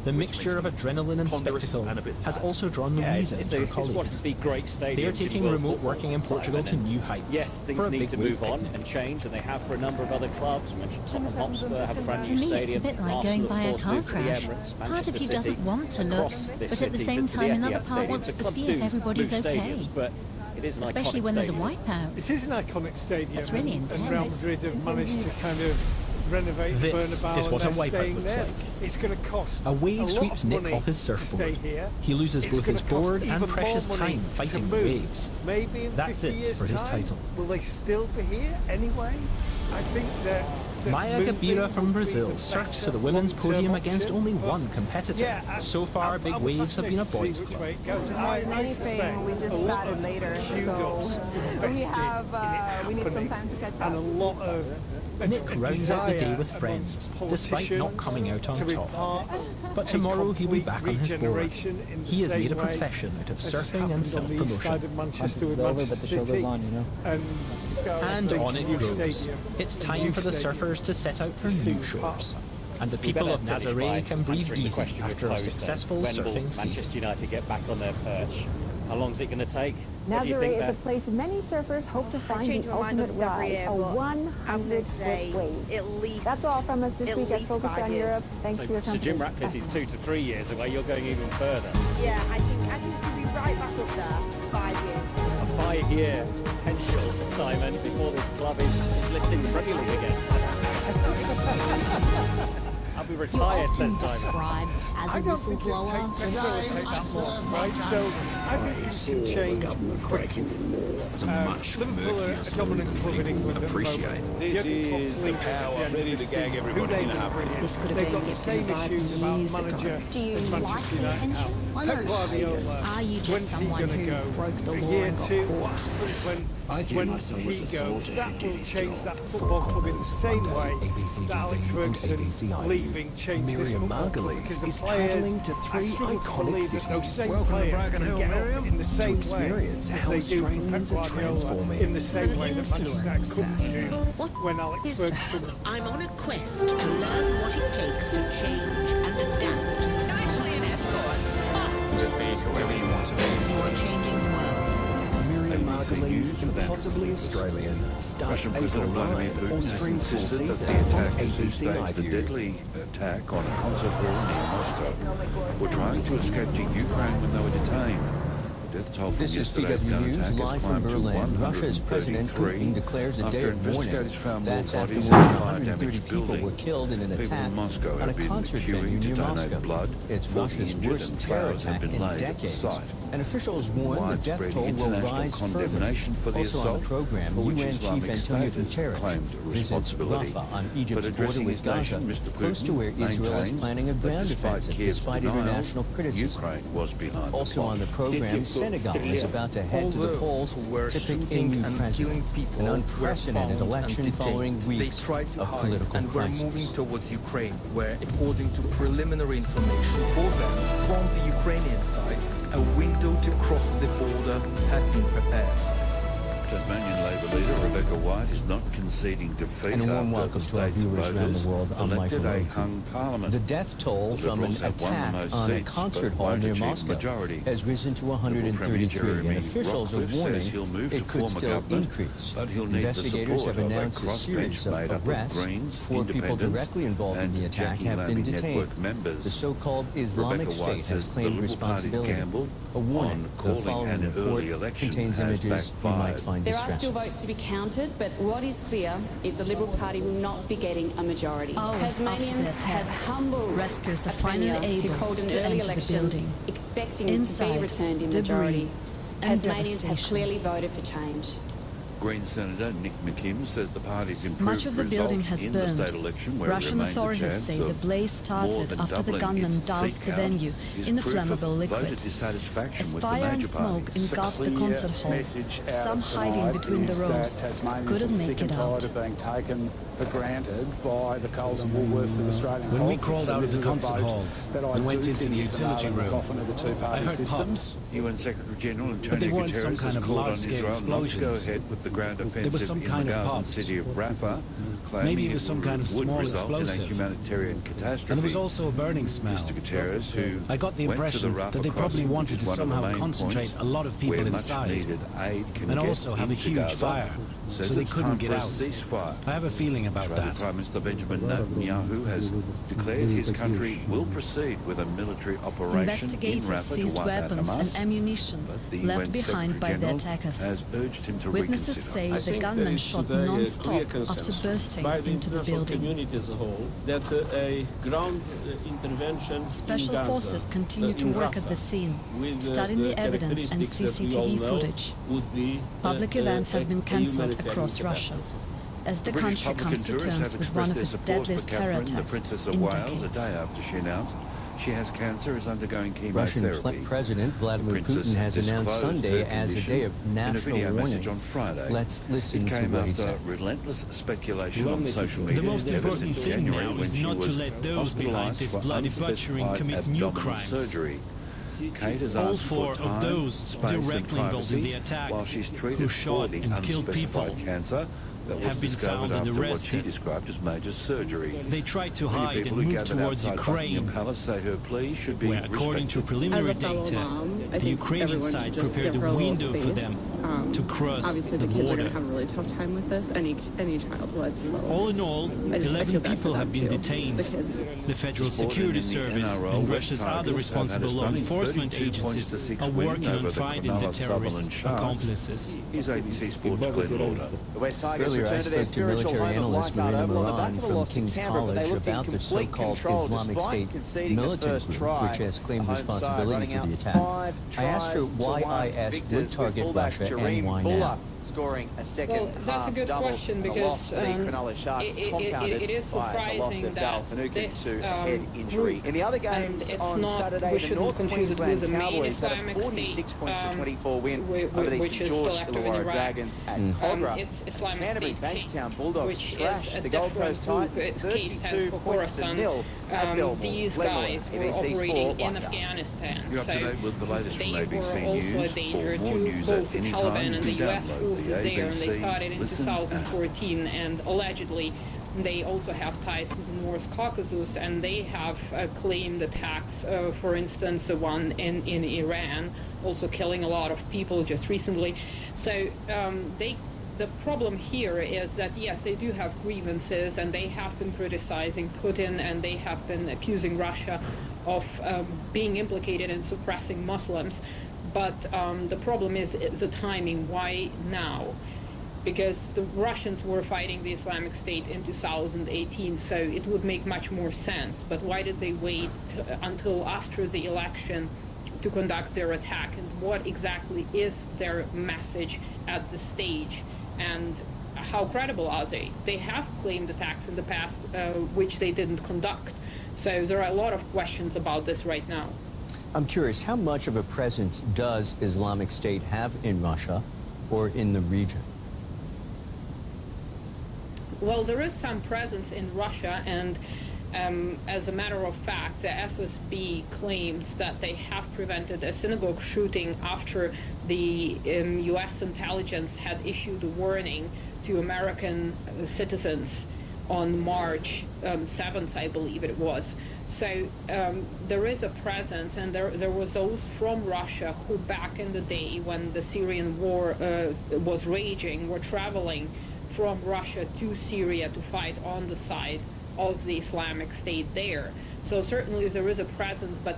The mixture of adrenaline and spectacle has also drawn Louisa and her colleagues. They are taking remote working in Portugal to new heights. Yes, things need to move on and change, and they have for a number of other clubs. I mentioned Tottenham Hotspur have a brand new stadium. For me, it's a bit like going by a car crash. Part of you doesn't want to look, but at the same time, another part wants to see if everybody's okay. Especially when there's a wipeout. It is an iconic stadium. It's really intense. And Real Madrid have managed to kind of renovate This Bernabeu, is what a and they're wipeout staying looks there. like. It's going to cost A wave lot sweeps of Nick money off his to surfboard. stay here. He loses It's both his gonna cost board even and precious more money time to fighting the move. waves. Maybe in That's 50 it years' for his time, title. Will they still be here anyway? I think that Maya Gabira from Brazil surfs to the women's podium against only one competitor. So far, big waves have been a boys' club. Anything, we just started later, so we need some time to catch up. And a lot of Nick rounds out the day with friends, despite not coming out on top. But tomorrow he'll be back on his board. He has made a profession out of surfing and self-promotion. And on it goes. It's time for the surfers to set out for new shores. And the people of Nazaré can breathe easy after a successful surfing season. Manchester United get back on their perch. How long is it going to take? Nazaré is a place many surfers hope to find the ultimate ride, a 100-foot wave. At least That's all from us this week at Focus on Europe. Thanks for your So company. Jim Ratcliffe is 2 to 3 years away. You're going even further. Yeah, I think we'll be right back up there 5 years. A 5-year potential, Simon, before this club is lifting the Premier League again. I'll be retired, says Simon. Described as a whistleblower. Right, so I think things can change breaking the law. It's a much Liverpool are a dominant club in England appreciate. at the moment. This Jurgen Klopp's is the leaving at power the end ready of to the gag season. everybody Who in they a can bring hurry. in. This could have They've been got the same Gibson issues about years ago. manager Do you as like Manchester the United attention? have. Pep Guardiola, Are you just when's he someone gonna who go? broke the A law year and got two, caught? what happens when when he goes, that will change that football club in the same way that Alex Ferguson leaving changed this football club, because the players, I struggle to believe that those same players can get up in the same way as they do Pep Guardiola, in the same way that Manchester United couldn't do when Alex Ferguson... I'm on a quest to learn what it takes to change and adapt. I'm actually an escort. Just be whoever you want to be. You are changing the world. Miriam Margolyes, Impossibly Australian, starts April 9 or stream full season on ABC The deadly attack on a concert hall near Moscow were trying to escape to Ukraine when they were detained. This is DW News live from Berlin. Russia's President Putin declares a day of mourning. That's after more than 130 people were killed in an attack on a concert venue near Moscow. It's Russia's worst terror attack in decades. And officials warn the death toll will rise further. Also on the program, UN Chief Antonio Guterres visits Rafah on Egypt's border with Gaza, close to where Israel is planning a ground offensive despite international criticism. Also on the program, Senegal is about to head to the polls to pick a new president. An unprecedented election following weeks of political crisis. We're moving towards Ukraine, where, according to preliminary information for them from the Ukrainian side, a window to cross the border has been prepared. Tasmanian Labor leader Rebecca White is not conceding defeat. And a warm welcome to our viewers around the world. I'm Michael Oku. The death toll from an attack on a concert hall near Moscow has risen to 133, and officials are warning it could still increase. Investigators have announced a series of arrests. 4 people directly involved in the attack have been detained. The so-called Islamic State has claimed responsibility. A warning, the following report contains images you might find There are still votes to be counted, but what is clear is the Liberal Party will not be getting a majority. Tasmanians have humbled rescuers are a finally premier who able called an to early enter the election building. expecting Inside, to be returned in debris majority. and Tasmanians have devastation. clearly voted for change. Green Senator Nick McKim says the party's improved Much of the building has in the burned. state election, where Russian authorities say the blaze started after the gunman doused the venue in the flammable liquid. As fire and smoke engulfed the concert hall, some hiding between the rows couldn't make it out. For granted by the Coles and Woolworths of Australian When we crawled out of the concert hall and went into the utility room, I heard pops. UN Secretary General But they Antonio weren't some Guterres kind has of called on large-scale Israel not to go explosions. ahead with the ground There offensive was some in kind the of Gaza pops. city of Rafah, claiming Maybe it was some kind of would small result in a explosive. humanitarian catastrophe. And there was also a burning smell. Mr. Guterres, who I got the went to impression Rafah that they probably crossing, wanted which to is one of the somehow main concentrate points a lot of people where inside, much-needed aid can and get also have a into huge Gaza, fire, says so they it's couldn't time get for a out. ceasefire. I have a feeling about Israeli that. Prime Minister Benjamin Netanyahu has declared his country will proceed with a military operation in Investigators Rafah to seized wipe out weapons and Hamas. ammunition The left UN behind by the Secretary-General attackers. has urged him to Witnesses reconsider. say the gunman shot non-stop after bursting into the building. Community as a whole, that a ground intervention Special in forces Gaza, continue to in work at Rafah, the scene, with, studying the evidence and characteristics that we all CCTV know footage. would be, Public events have been cancelled humanitarian across Russia, catastrophe. as the British country comes to public terms have with one of expressed its their support deadliest for terror Catherine, the attacks Princess of in Wales, decades. a day after she announced she has cancer, is undergoing Russian chemotherapy. President Vladimir The princess Putin has announced disclosed Sunday her as a condition day of in a national video warning. message on Friday. Let's listen It to came what he after said. relentless speculation on social media. The most ever important since thing January now when is she not to was let those behind hospitalised this for bloody butchering unspecified commit new abdominal crimes. surgery. Kate has All asked four for of time, those space and directly involved in privacy the attack, while she's treated who for shot the and killed unspecified people, cancer that was have been discovered found and after what she arrested. described as major surgery. They tried to Many hide and people who move gathered towards outside Ukraine, Buckingham Palace say her plea should be where, according to respected. preliminary As a fellow data, mom, I the think Ukrainian everyone side should just prepared give her a a little window for them space. to cross Obviously, the the kids are border. going to have a really tough time with this. Any child would. So. All in all, I 11 feel bad people for have them been too, detained. the kids. The Federal Sporting Security in the Service NRL, and West Russia's Tigers other have had a responsible law stunning enforcement 32 points to agencies 6 are win working over on the finding the Cronulla Sutherland terrorist Sharks. accomplices. Here's ABC Sports Glenn Lauder. The West Tigers Earlier, I returned to their spoke to spiritual military home of analyst Leichhardt Marina Oval on the back Moran of a from loss to King's Canberra, but College they looked in about the complete so-called control Islamic despite State conceding the militant first group, try. which has claimed The home side responsibility running for the out attack. 5 I asked her tries to why one. IS Victors would with target fullback Russia Jareem and why Buller now. scoring a second well, that's a good double question because it is surprising that this injury. In the other games on Saturday, we the shouldn't North confuse it with the main Cowboys had a Islamic 46 State, points to 24 win over the which St. is still George active in Illawarra Iraq. Dragons at Cogra. It's Islamic Canterbury State Bankstown Bulldogs which is thrashed a the Gold different Coast group. Titans Case stands 32 for points to Khorasan. nil at Belmore. These guys were operating in Afghanistan, You're up to so date with the latest from they were ABC also News. a danger For more to news both at the any Taliban time, and the you can US download forces the there, and they ABC started in Listen 2014, and allegedly they also have ties to the North Caucasus, and they have claimed attacks, for instance, the one in Iran, also killing a lot of people just recently. So the problem here is that, yes, they do have grievances, and they have been criticizing Putin, and they have been accusing Russia of being implicated in suppressing Muslims. But the problem is the timing. Why now? Because the Russians were fighting the Islamic State in 2018, so it would make much more sense. But why did they wait until after the election to conduct their attack? And what exactly is their message at this stage? And how credible are they? They have claimed attacks in the past, which they didn't conduct. So there are a lot of questions about this right now. I'm curious, how much of a presence does Islamic State have in Russia or in the region? Well, there is some presence in Russia, and as a matter of fact, the FSB claims that they have prevented a synagogue shooting after the U.S. intelligence had issued a warning to American citizens on March 7th, I believe it was. So there is a presence, and there was those from Russia who back in the day when the Syrian war was raging were traveling from Russia to Syria to fight on the side of the Islamic State there. So certainly there is a presence, but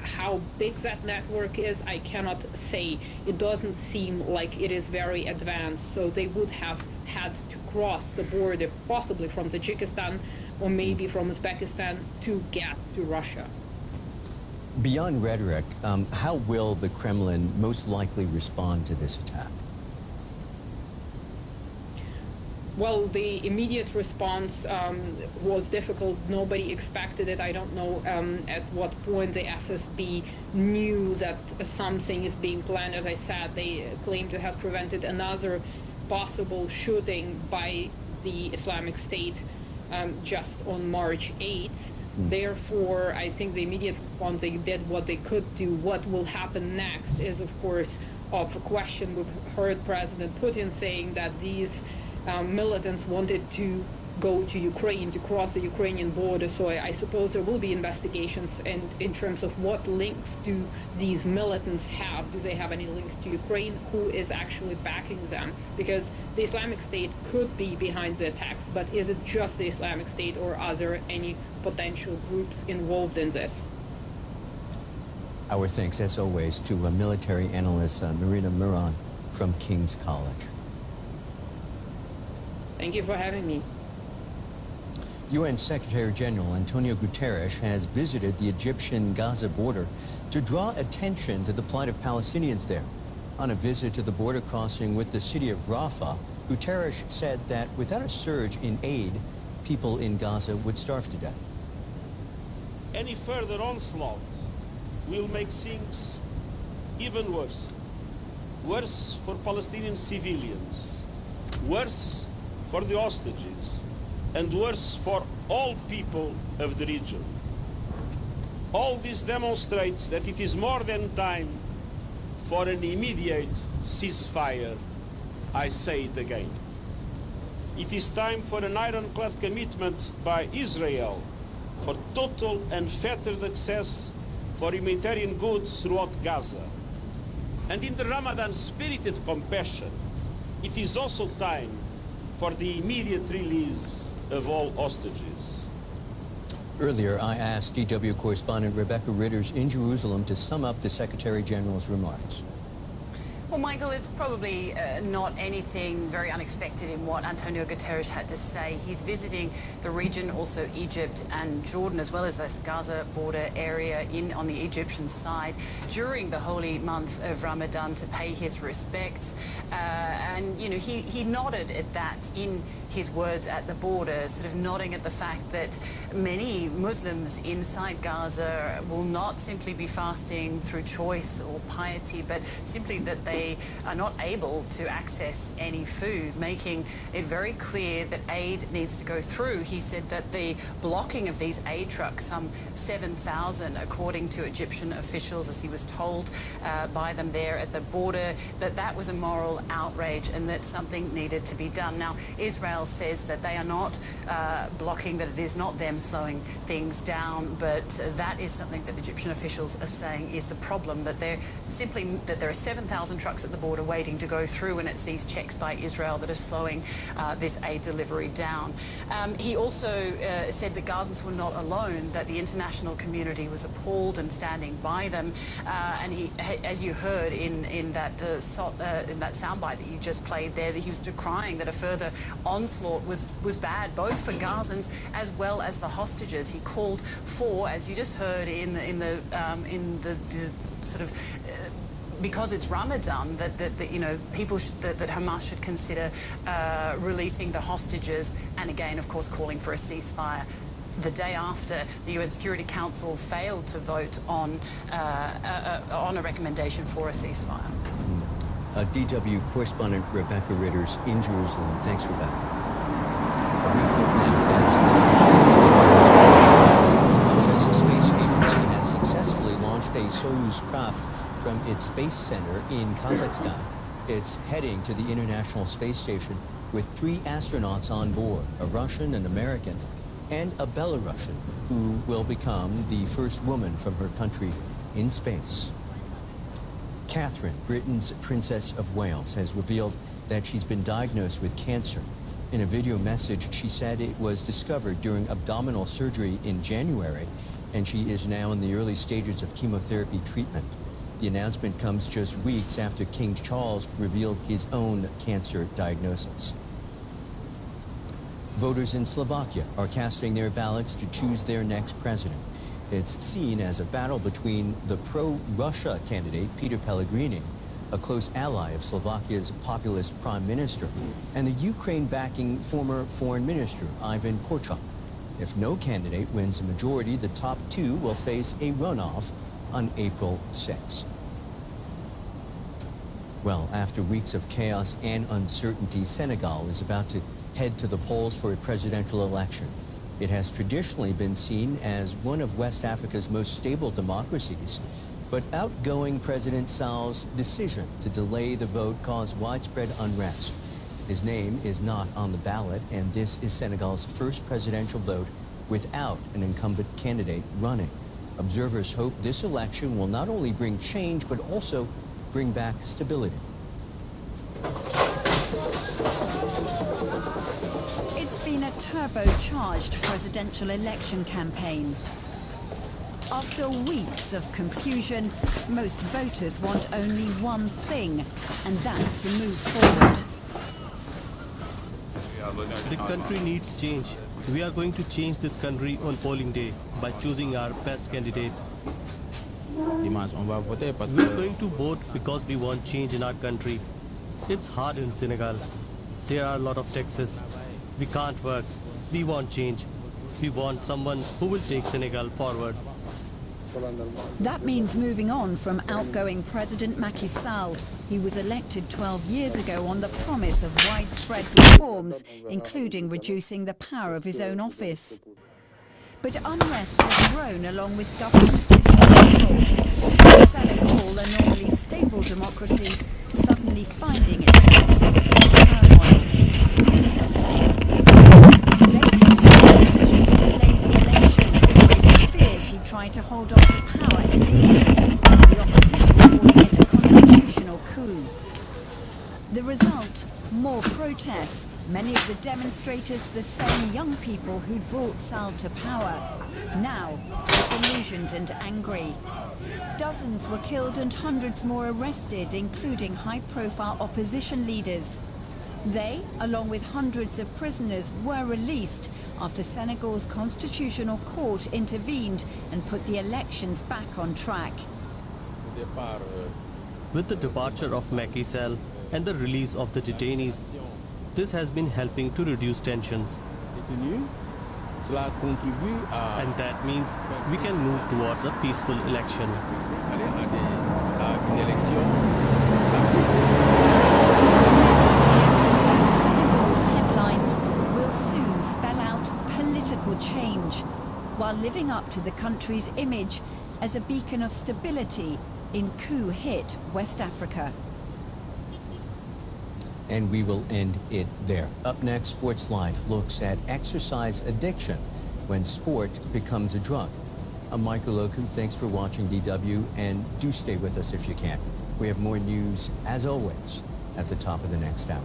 how big that network is, I cannot say. It doesn't seem like it is very advanced, so they would have had to cross the border, possibly from Tajikistan or maybe from Uzbekistan, to get to Russia. Beyond rhetoric, how will the Kremlin most likely respond to this attack? Well, the immediate response was difficult. Nobody expected it. I don't know at what point the FSB knew that something is being planned. As I said, they claim to have prevented another possible shooting by the Islamic State just on March 8th. Therefore, I think the immediate response, they did what they could do. What will happen next is, of course, of a question. We've heard President Putin saying that these militants wanted to go to Ukraine, to cross the Ukrainian border. So I suppose there will be investigations in terms of what links do these militants have. Do they have any links to Ukraine? Who is actually backing them? Because the Islamic State could be behind the attacks, but is it just the Islamic State, or are there any potential groups involved in this? Our thanks, as always, to military analyst Marina Miron from King's College. Thank you for having me. UN Secretary General Antonio Guterres has visited the Egyptian Gaza border to draw attention to the plight of Palestinians there. On a visit to the border crossing with the city of Rafah, Guterres said that without a surge in aid, people in Gaza would starve to death. Any further onslaught will make things even worse. Worse for Palestinian civilians, worse for the hostages, and worse for all people of the region. All this demonstrates that it is more than time for an immediate ceasefire. I say it again. It is time for an ironclad commitment by Israel for total unfettered access for humanitarian goods throughout Gaza. And in the Ramadan spirit of compassion, it is also time for the immediate release of all hostages. Earlier, I asked DW correspondent Rebecca Ritters in Jerusalem to sum up the Secretary General's remarks. Well, Michael, it's probably not anything very unexpected in what Antonio Guterres had to say. He's visiting the region, also Egypt and Jordan, as well as this Gaza border area on the Egyptian side during the holy month of Ramadan to pay his respects. And, you know, he nodded at that in his words at the border, sort of nodding at the fact that many Muslims inside Gaza will not simply be fasting through choice or piety, but simply that they are not able to access any food, making it very clear that aid needs to go through. He said that the blocking of these aid trucks, some 7,000 according to Egyptian officials, as he was told by them there at the border, that was a moral outrage and that something needed to be done. Now, Israel says that they are not blocking, that it is not them slowing things down, but that is something that Egyptian officials are saying is the problem, that there are 7,000 trucks at the border waiting to go through, and it's these checks by Israel that are slowing this aid delivery down. He also said that Gazans were not alone, that the international community was appalled and standing by them, and he, as you heard in that soundbite that you just played there, that he was decrying that a further onslaught was bad, both for Gazans as well as the hostages. He called for, as you just heard in the sort of because it's Ramadan, that you know, people that Hamas should consider releasing the hostages, and again, of course, calling for a ceasefire. The day after the UN Security Council failed to vote on a recommendation for a ceasefire. DW correspondent Rebecca Ritters in Jerusalem. Thanks, Rebecca. Russia's space agency has successfully launched a Soyuz craft from its space center in Kazakhstan. It's heading to the International Space Station with 3 astronauts on board, a Russian, an American, and a Belarusian, who will become the first woman from her country in space. Catherine, Britain's Princess of Wales, has revealed that she's been diagnosed with cancer. In a video message, she said it was discovered during abdominal surgery in January, and she is now in the early stages of chemotherapy treatment. The announcement comes just weeks after King Charles revealed his own cancer diagnosis. Voters in Slovakia are casting their ballots to choose their next president. It's seen as a battle between the pro-Russia candidate, Peter Pellegrini, a close ally of Slovakia's populist prime minister, and the Ukraine-backing former foreign minister, Ivan Korchak. If no candidate wins a majority, the top 2 will face a runoff on April 6. Well, after weeks of chaos and uncertainty, Senegal is about to head to the polls for a presidential election. It has traditionally been seen as one of West Africa's most stable democracies, but outgoing President Sall's decision to delay the vote caused widespread unrest. His name is not on the ballot, and this is Senegal's first presidential vote without an incumbent candidate running. Observers hope this election will not only bring change, but also bring back stability. It's been a turbocharged presidential election campaign. After weeks of confusion, most voters want only one thing, and that's to move forward. The country needs change. We are going to change this country on polling day by choosing our best candidate. We are going to vote because we want change in our country. It's hard in Senegal. There are a lot of taxes. We can't work. We want change. We want someone who will take Senegal forward. That means moving on from outgoing President Macky Sall. He was elected 12 years ago on the promise of widespread reforms, including reducing the power of his own office. But unrest has grown along with government discontrol. Senegal, a normally stable democracy, suddenly finding itself in turmoil. Trying to hold on to power illegally, the opposition calling it a constitutional coup. The result, more protests, many of the demonstrators the same young people who brought Sall to power. Now, disillusioned impatient and angry. Dozens were killed and hundreds more arrested, including high-profile opposition leaders. They, along with hundreds of prisoners, were released after Senegal's constitutional court intervened and put the elections back on track. With the departure of Macky Sall and the release of the detainees, this has been helping to reduce tensions. And that means we can move towards a peaceful election. And Senegal's headlines will soon spell out political change, while living up to the country's image as a beacon of stability in coup-hit West Africa. And we will end it there. Up next, Sports Life looks at exercise addiction when sport becomes a drug. I'm Michael Oku. Thanks for watching DW, and do stay with us if you can. We have more news, as always, at the top of the next hour.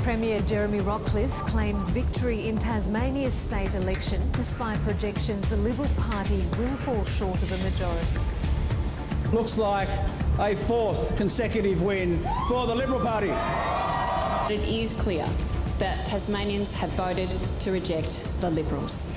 Premier Jeremy Rockliff claims victory in Tasmania's state election despite projections the Liberal Party will fall short of a majority. Looks like a fourth consecutive win for the Liberal Party. It is clear that Tasmanians have voted to reject the Liberals.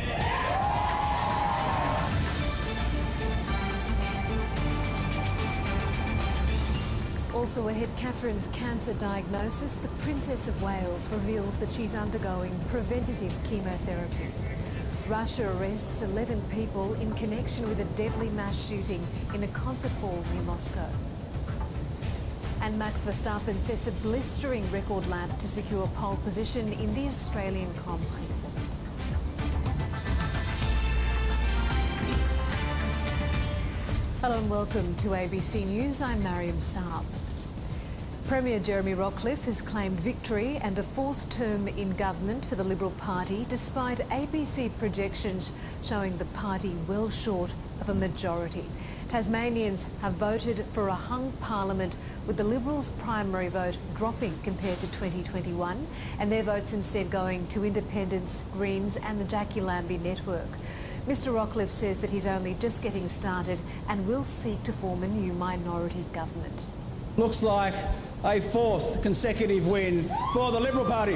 Also ahead, Catherine's cancer diagnosis. The Princess of Wales reveals that she's undergoing preventative chemotherapy. Russia arrests 11 people in connection with a deadly mass shooting in a concert hall near Moscow. And Max Verstappen sets a blistering record lap to secure pole position in the Australian Grand Prix. Hello and welcome to ABC News. I'm Mariam Saab. Premier Jeremy Rockliff has claimed victory and a fourth term in government for the Liberal Party, despite ABC projections showing the party well short of a majority. Tasmanians have voted for a hung parliament, with the Liberals' primary vote dropping compared to 2021, and their votes instead going to Independents, Greens and the Jackie Lambie network. Mr Rockliff says that he's only just getting started and will seek to form a new minority government. Looks like a fourth consecutive win for the Liberal Party.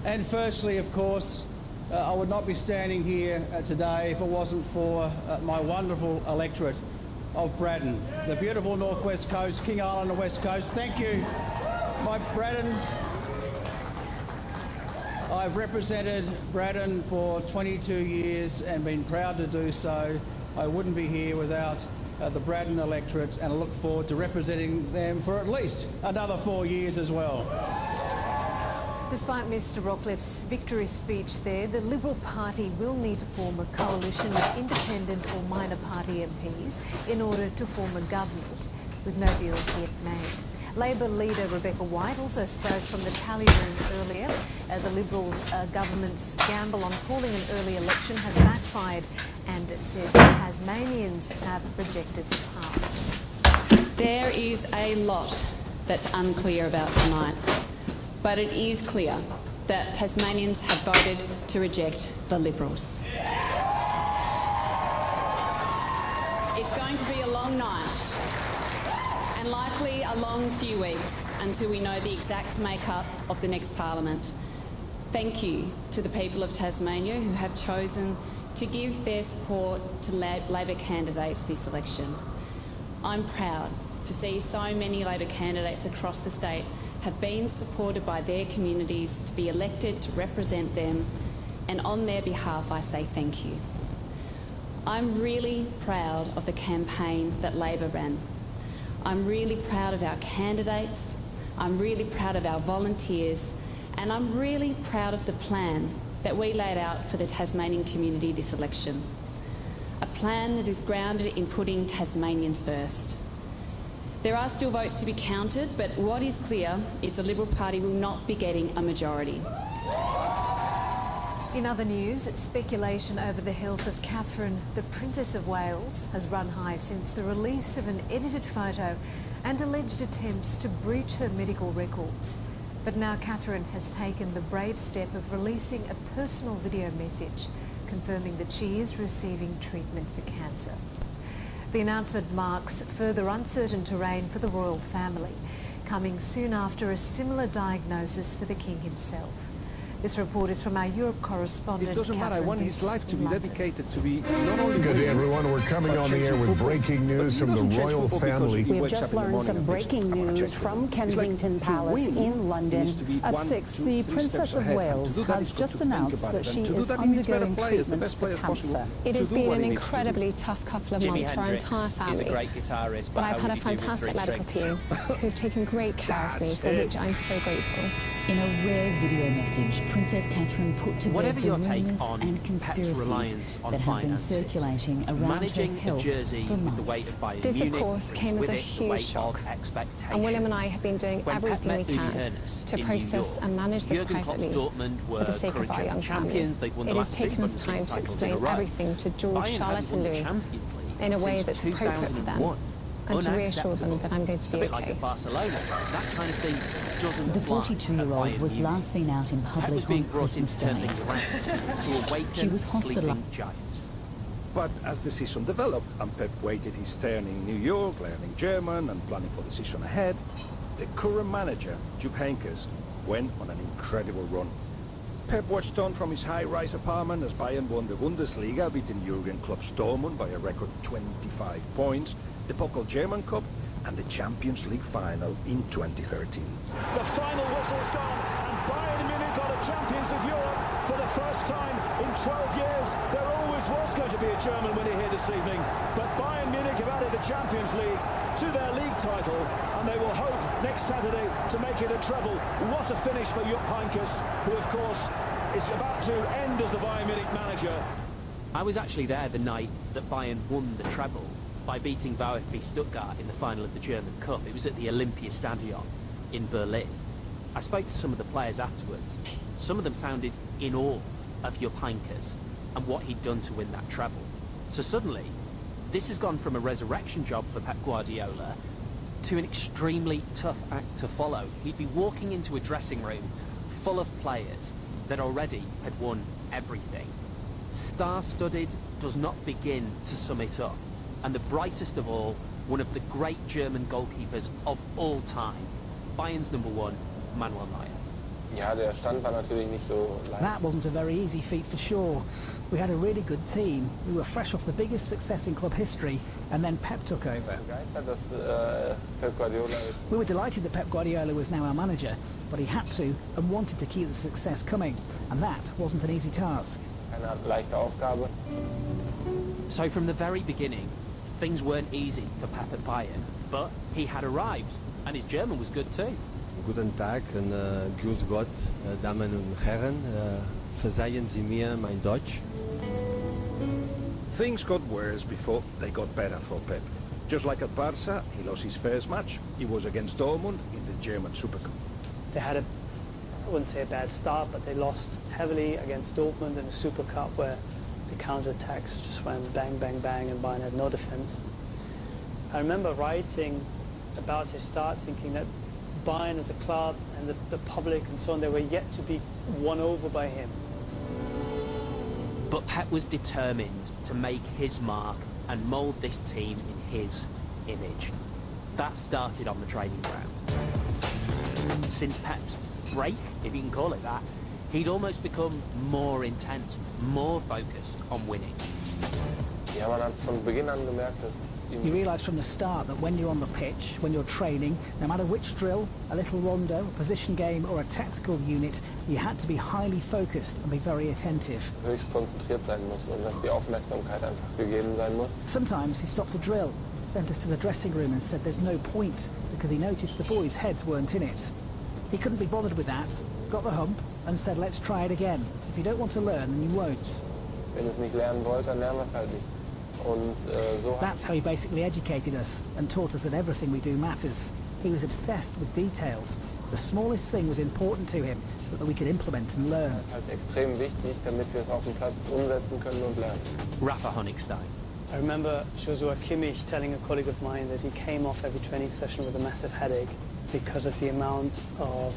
And firstly, of course, I would not be standing here today if it wasn't for my wonderful electorate of Braddon, the beautiful northwest coast, King Island and West Coast. Thank you, my Braddon. I've represented Braddon for 22 years and been proud to do so. I wouldn't be here without the Braddon electorate, and I look forward to representing them for at least another 4 years as well. Despite Mr Rockliff's victory speech there, the Liberal Party will need to form a coalition of independent or minor party MPs in order to form a government, with no deals yet made. Labor leader Rebecca White also spoke from the tally room earlier. The Liberal government's gamble on calling an early election has backfired, and said that Tasmanians have rejected the past. There is a lot that's unclear about tonight, but it is clear that Tasmanians have voted to reject the Liberals. It's going to be a long night, and likely a long few weeks until we know the exact makeup of the next parliament. Thank you to the people of Tasmania who have chosen to give their support to Labor candidates this election. I'm proud to see so many Labor candidates across the state have been supported by their communities to be elected to represent them, and on their behalf I say thank you. I'm really proud of the campaign that Labor ran. I'm really proud of our candidates, I'm really proud of our volunteers, and I'm really proud of the plan that we laid out for the Tasmanian community this election. A plan that is grounded in putting Tasmanians first. There are still votes to be counted, but what is clear is the Liberal Party will not be getting a majority. In other news, speculation over the health of Catherine, the Princess of Wales, has run high since the release of an edited photo and alleged attempts to breach her medical records. But now Catherine has taken the brave step of releasing a personal video message confirming that she is receiving treatment for cancer. The announcement marks further uncertain terrain for the royal family, coming soon after a similar diagnosis for the King himself. This report is from our Europe correspondent. It doesn't matter. I want his life to be dedicated to be not only good day, everyone. We're coming on the air with breaking news from the royal family. We have just learned some breaking news from Kensington Palace in London. At 6, the Princess of Wales has just announced that she is undergoing treatment for cancer. It has been an incredibly tough couple of months for our entire family. Is a great guitarist, but I've had a fantastic medical team who've taken great care of me, for which I'm so grateful. In a rare video message, Princess Catherine put to bed the rumours and conspiracies that have been circulating around her health for months. This, of course, came as a huge shock, and William and I have been doing everything we can to process and manage this privately for the sake of our young family. It has taken us time to explain everything to George, Charlotte and Louis in a way that's appropriate for them, and to reassure them that I'm going to be okay. The 42-year-old was last seen out in public on Christmas Day. She was hospitalised. But as the season developed and Pep waited his turn in New York, learning German and planning for the season ahead, the current manager, Jupp Heynckes, went on an incredible run. Pep watched on from his high-rise apartment as Bayern won the Bundesliga, beating Jurgen Klopp's Dortmund by a record 25 points, the Pokal German Cup, and the Champions League final in 2013. The final whistle's gone, and Bayern Munich are the champions of Europe for the first time in 12 years. There always was going to be a German winner here this evening, but Bayern Munich have added the Champions League to their league title, and they will hope next Saturday to make it a treble. What a finish for Jupp Heynckes, who of course is about to end as the Bayern Munich manager. I was actually there the night that Bayern won the treble by beating VfB Stuttgart in the final of the German Cup. It was at the Olympiastadion in Berlin. I spoke to some of the players afterwards. Some of them sounded in awe of Jupp Heynckes and what he'd done to win that treble. So suddenly, this has gone from a resurrection job for Pep Guardiola to an extremely tough act to follow. He'd be walking into a dressing room full of players that already had won everything. Star-studded does not begin to sum it up. And the brightest of all, one of the great German goalkeepers of all time, Bayern's #1, Manuel Neuer. That wasn't a very easy feat for sure. We had a really good team. We were fresh off the biggest success in club history, and then Pep took over. We were delighted that Pep Guardiola was now our manager, but he had to and wanted to keep the success coming, and that wasn't an easy task. So from the very beginning, things weren't easy for Pep at Bayern, but he had arrived, and his German was good too. Guten Tag und grüß Gott, Damen und Herren. Verzeihen Sie mir mein Deutsch. Things got worse before they got better for Pep. Just like at Barca, he lost his first match. It was against Dortmund in the German Super Cup. They had I wouldn't say a bad start, but they lost heavily against Dortmund in the Super Cup, where the counter-attacks just went bang, bang, bang, and Bayern had no defense. I remember writing about his start, thinking that Bayern as a club and the public and so on, they were yet to be won over by him. But Pep was determined to make his mark and mould this team in his image. That started on the training ground. Since Pep's break, if you can call it that, he'd almost become more intense, more focused on winning. You realise from the start that when you're on the pitch, when you're training, no matter which drill, a little rondo, a position game or a tactical unit, you had to be highly focused and be very attentive. Sometimes he stopped a drill, sent us to the dressing room and said there's no point because he noticed the boys' heads weren't in it. He couldn't be bothered with that, got the hump and said let's try it again. If you don't want to learn, then you won't. That's how he basically educated us and taught us that everything we do matters. He was obsessed with details. The smallest thing was important to him so that we could implement and learn. Extrem wichtig, damit wir es auf dem Platz umsetzen können und lernen. Rafa Honigstein. I remember Joshua Kimmich telling a colleague of mine that he came off every training session with a massive headache because of the amount of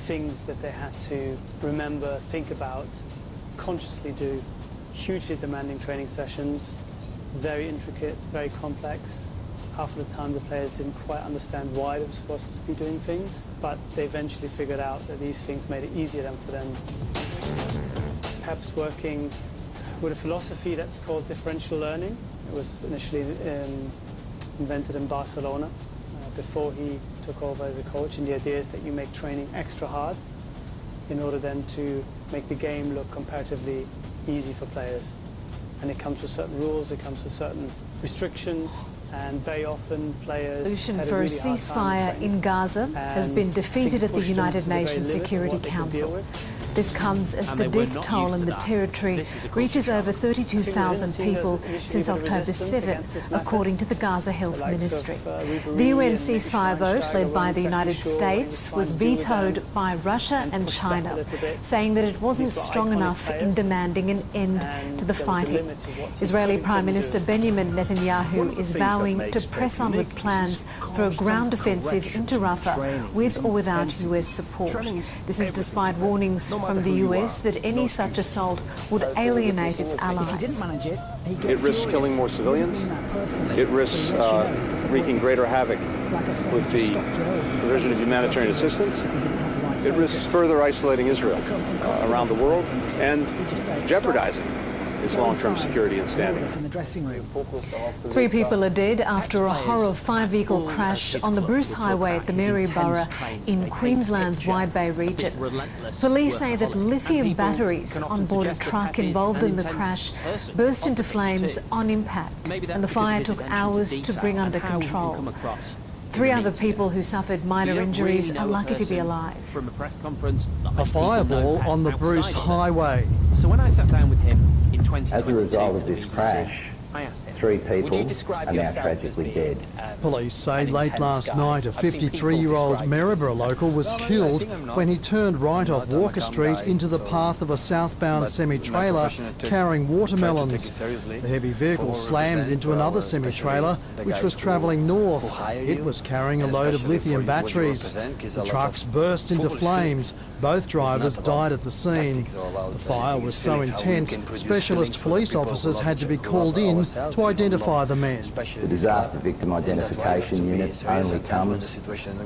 things that they had to remember, think about, consciously do. Hugely demanding training sessions, very intricate, very complex. Half of the time the players didn't quite understand why they were supposed to be doing things, but they eventually figured out that these things made it easier for them. Pep's working with a philosophy that's called differential learning. It was initially invented in Barcelona before he took over as a coach, and the idea is that you make training extra hard in order then to make the game look comparatively easy for players. And it comes with certain rules, it comes with certain restrictions, and very often players Solution had for a a really hard time ceasefire training. in Gaza has And been I defeated think at the pushed them United to the very Nations limit of Security what they could deal Council. with. This comes as And the they were death not toll used in to the that. territory This is a reaches culture over 32,000 people since October 7, according to the Gaza Health Ministry. The UN ceasefire vote, led by the United States, was vetoed by Russia and China, saying that it wasn't strong enough in demanding an end to the fighting. Israeli Prime Minister Benjamin Netanyahu is vowing to press on with plans for a ground offensive into Rafah with or without US support. This is despite warnings from the US that any such assault would alienate its allies. It risks killing more civilians. It risks wreaking greater havoc with the provision of humanitarian assistance. It risks further isolating Israel around the world and jeopardizing its long-term security and standing. 3 people are dead after a horror 5-vehicle crash on the Bruce Highway at the Maryborough in Queensland's Wide Bay region. Police say that lithium batteries on board a truck involved in the crash burst into flames on impact, and the fire took hours to bring under control. 3 other people who suffered minor injuries are lucky to be alive. From a press conference, A fireball on the Bruce Highway. So when I sat down with him in 2022, as a result of this crash, I asked him, 3 "Would people you describe are now yourself tragically as being, dead. Police say late last night a 53-year-old Maryborough local was killed when he turned right off Walker Street into the path of a southbound semi-trailer carrying watermelons. The heavy vehicle slammed into another semi-trailer which was travelling north. It was carrying a load of lithium batteries. The trucks burst into flames. Both drivers died at the scene. The fire was so intense, specialist police officers had to be called in to identify the men. The Disaster Victim Identification Unit only comes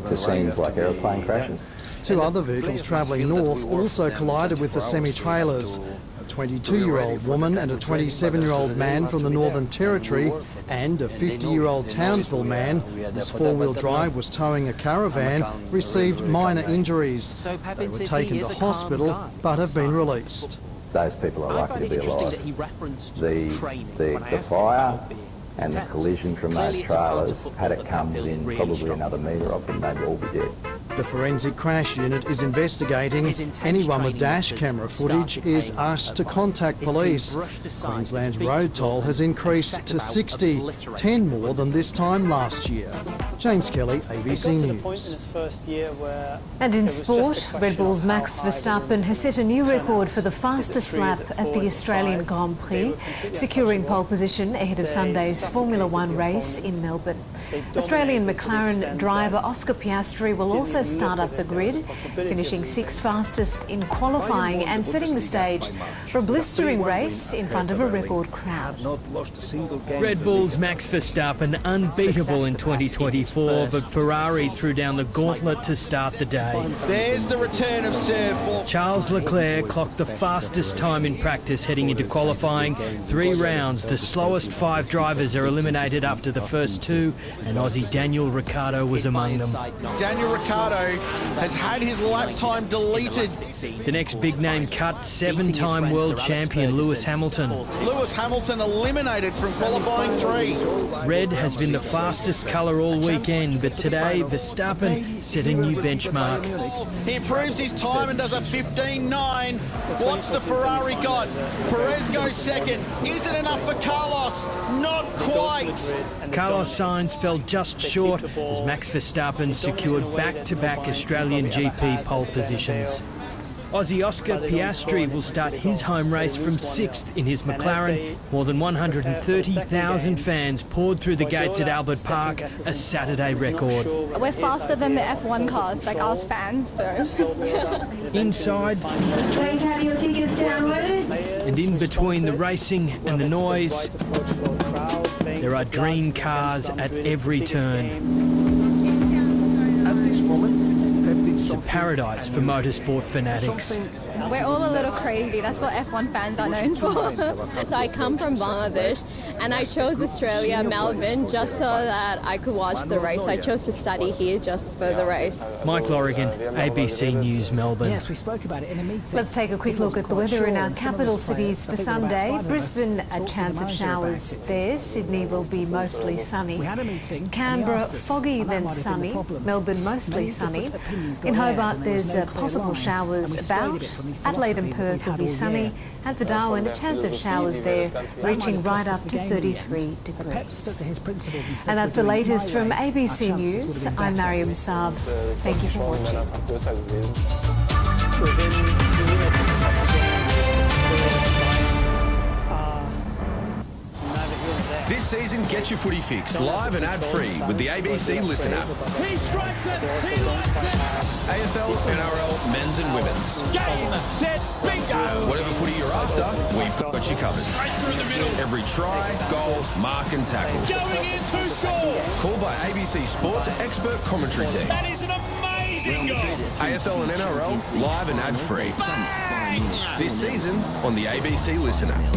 to scenes like aeroplane crashes. 2 other vehicles travelling north also collided with the semi-trailers. A 22-year-old woman and a 27-year-old man from the Northern Territory and a 50-year-old Townsville man whose 4-wheel drive was towing a caravan received minor injuries. They were taken to hospital but have been released. Those people are likely to be alive. The fire and the collision from those trailers, had it come within probably another metre of them, they'd all be dead. The Forensic Crash Unit is investigating. Anyone with dash camera footage is asked to contact police. Queensland's road toll has increased to 60, 10 more than this time last year. James Kelly, ABC News. And in sport, Red Bull's Max Verstappen has set a new record for the fastest lap at the Australian Grand Prix, securing pole position ahead of Sunday's Formula One race in Melbourne. Australian McLaren driver Oscar Piastri will also start up the grid, finishing 6th fastest in qualifying and setting the stage for a blistering race in front of a record crowd. Red Bull's Max Verstappen unbeatable in 2024, but Ferrari threw down the gauntlet to start the day. There's the return of serve for Charles Leclerc clocked the fastest time in practice heading into qualifying. 3 rounds, the slowest 5 drivers are eliminated after the first 2, and Aussie Daniel Ricciardo was among them. Daniel Ricciardo has had his lap time deleted. The next big name cut, 7-time world champion Lewis Hamilton. Lewis Hamilton eliminated from qualifying 3. Red has been the fastest colour all weekend, but today Verstappen set a new benchmark. He improves his time and does a 15.9. What's the Ferrari got? Perez goes second. Is it enough for Carlos? Not quite. Carlos Sainz fell just short as Max Verstappen secured back-to-back Australian GP pole positions. Aussie Oscar Piastri will start his home race from 6th in his McLaren. More than 130,000 fans poured through the gates at Albert Park, a Saturday record. We're faster than the F1 cars, like us fans, so. Inside, Please have your tickets downloaded. and in between the racing and the noise, there are dream cars at every turn. At this moment, It's a paradise for motorsport fanatics. We're all a little crazy. That's what F1 fans are known for. So I come from Bangladesh and I chose Australia, Melbourne, just so that I could watch the race. I chose to study here just for the race. Mike Lorrigan, ABC News, Melbourne. Yes, we spoke about it in a meeting. Let's take a quick look at the weather in our capital cities for Sunday. Brisbane, a chance of showers there. Sydney will be mostly sunny. Canberra, foggy then sunny. Melbourne, mostly sunny. In Hobart, there's possible showers about. Adelaide and Perth will be sunny. And for Darwin, a chance of showers there, reaching right up to 33 degrees. And that's the latest from ABC News. I'm Mariam Saab. Thank you for This season, get your footy fix live and ad-free with the ABC Listen app. He strikes it! He likes it! AFL, NRL, men's and women's. Game, set, bingo! Whatever footy you're after, we've got you covered. Straight through the middle. Every try, goal, mark and tackle. Going in to score! Called by ABC Sports expert commentary team. That is an amazing goal! AFL and NRL, live and ad-free. This season on the ABC Listen app.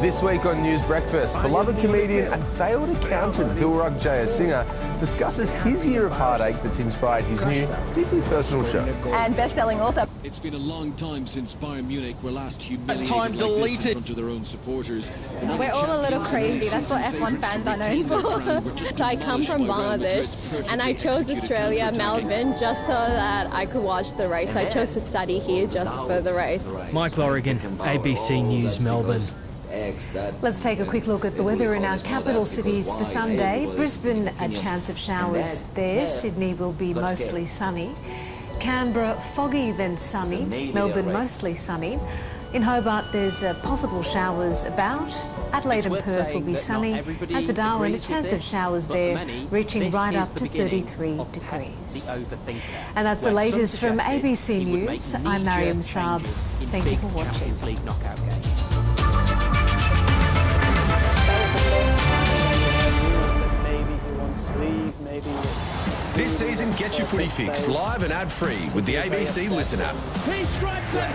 This week on News Breakfast, beloved comedian and failed accountant Dilruk Jayasinghe discusses his year of heartache that's inspired his new, deeply personal show. And best-selling author. It's been a long time since Bayern Munich were last humiliated Time like deleted. this in front of their own supporters. We're all a little crazy. That's what F1 fans are known for. So I come from Bangladesh and I chose Australia, Melbourne, just so that I could watch the race. I chose to study here just for the race. Mike Lorrigan, ABC News, Melbourne. Let's take a quick look at the weather in our capital cities for Sunday. Brisbane, a chance of showers there. Sydney will be mostly sunny. Canberra, foggy then sunny. Melbourne, mostly sunny. In Hobart, there's possible showers about. Adelaide and Perth will be sunny. And for Darwin, a chance of showers there, reaching right up to 33 degrees. And that's the latest from ABC News. I'm Mariam Saab. Thank you for watching. This season, get your footy fix live and ad-free with the ABC Listen app. He strikes it!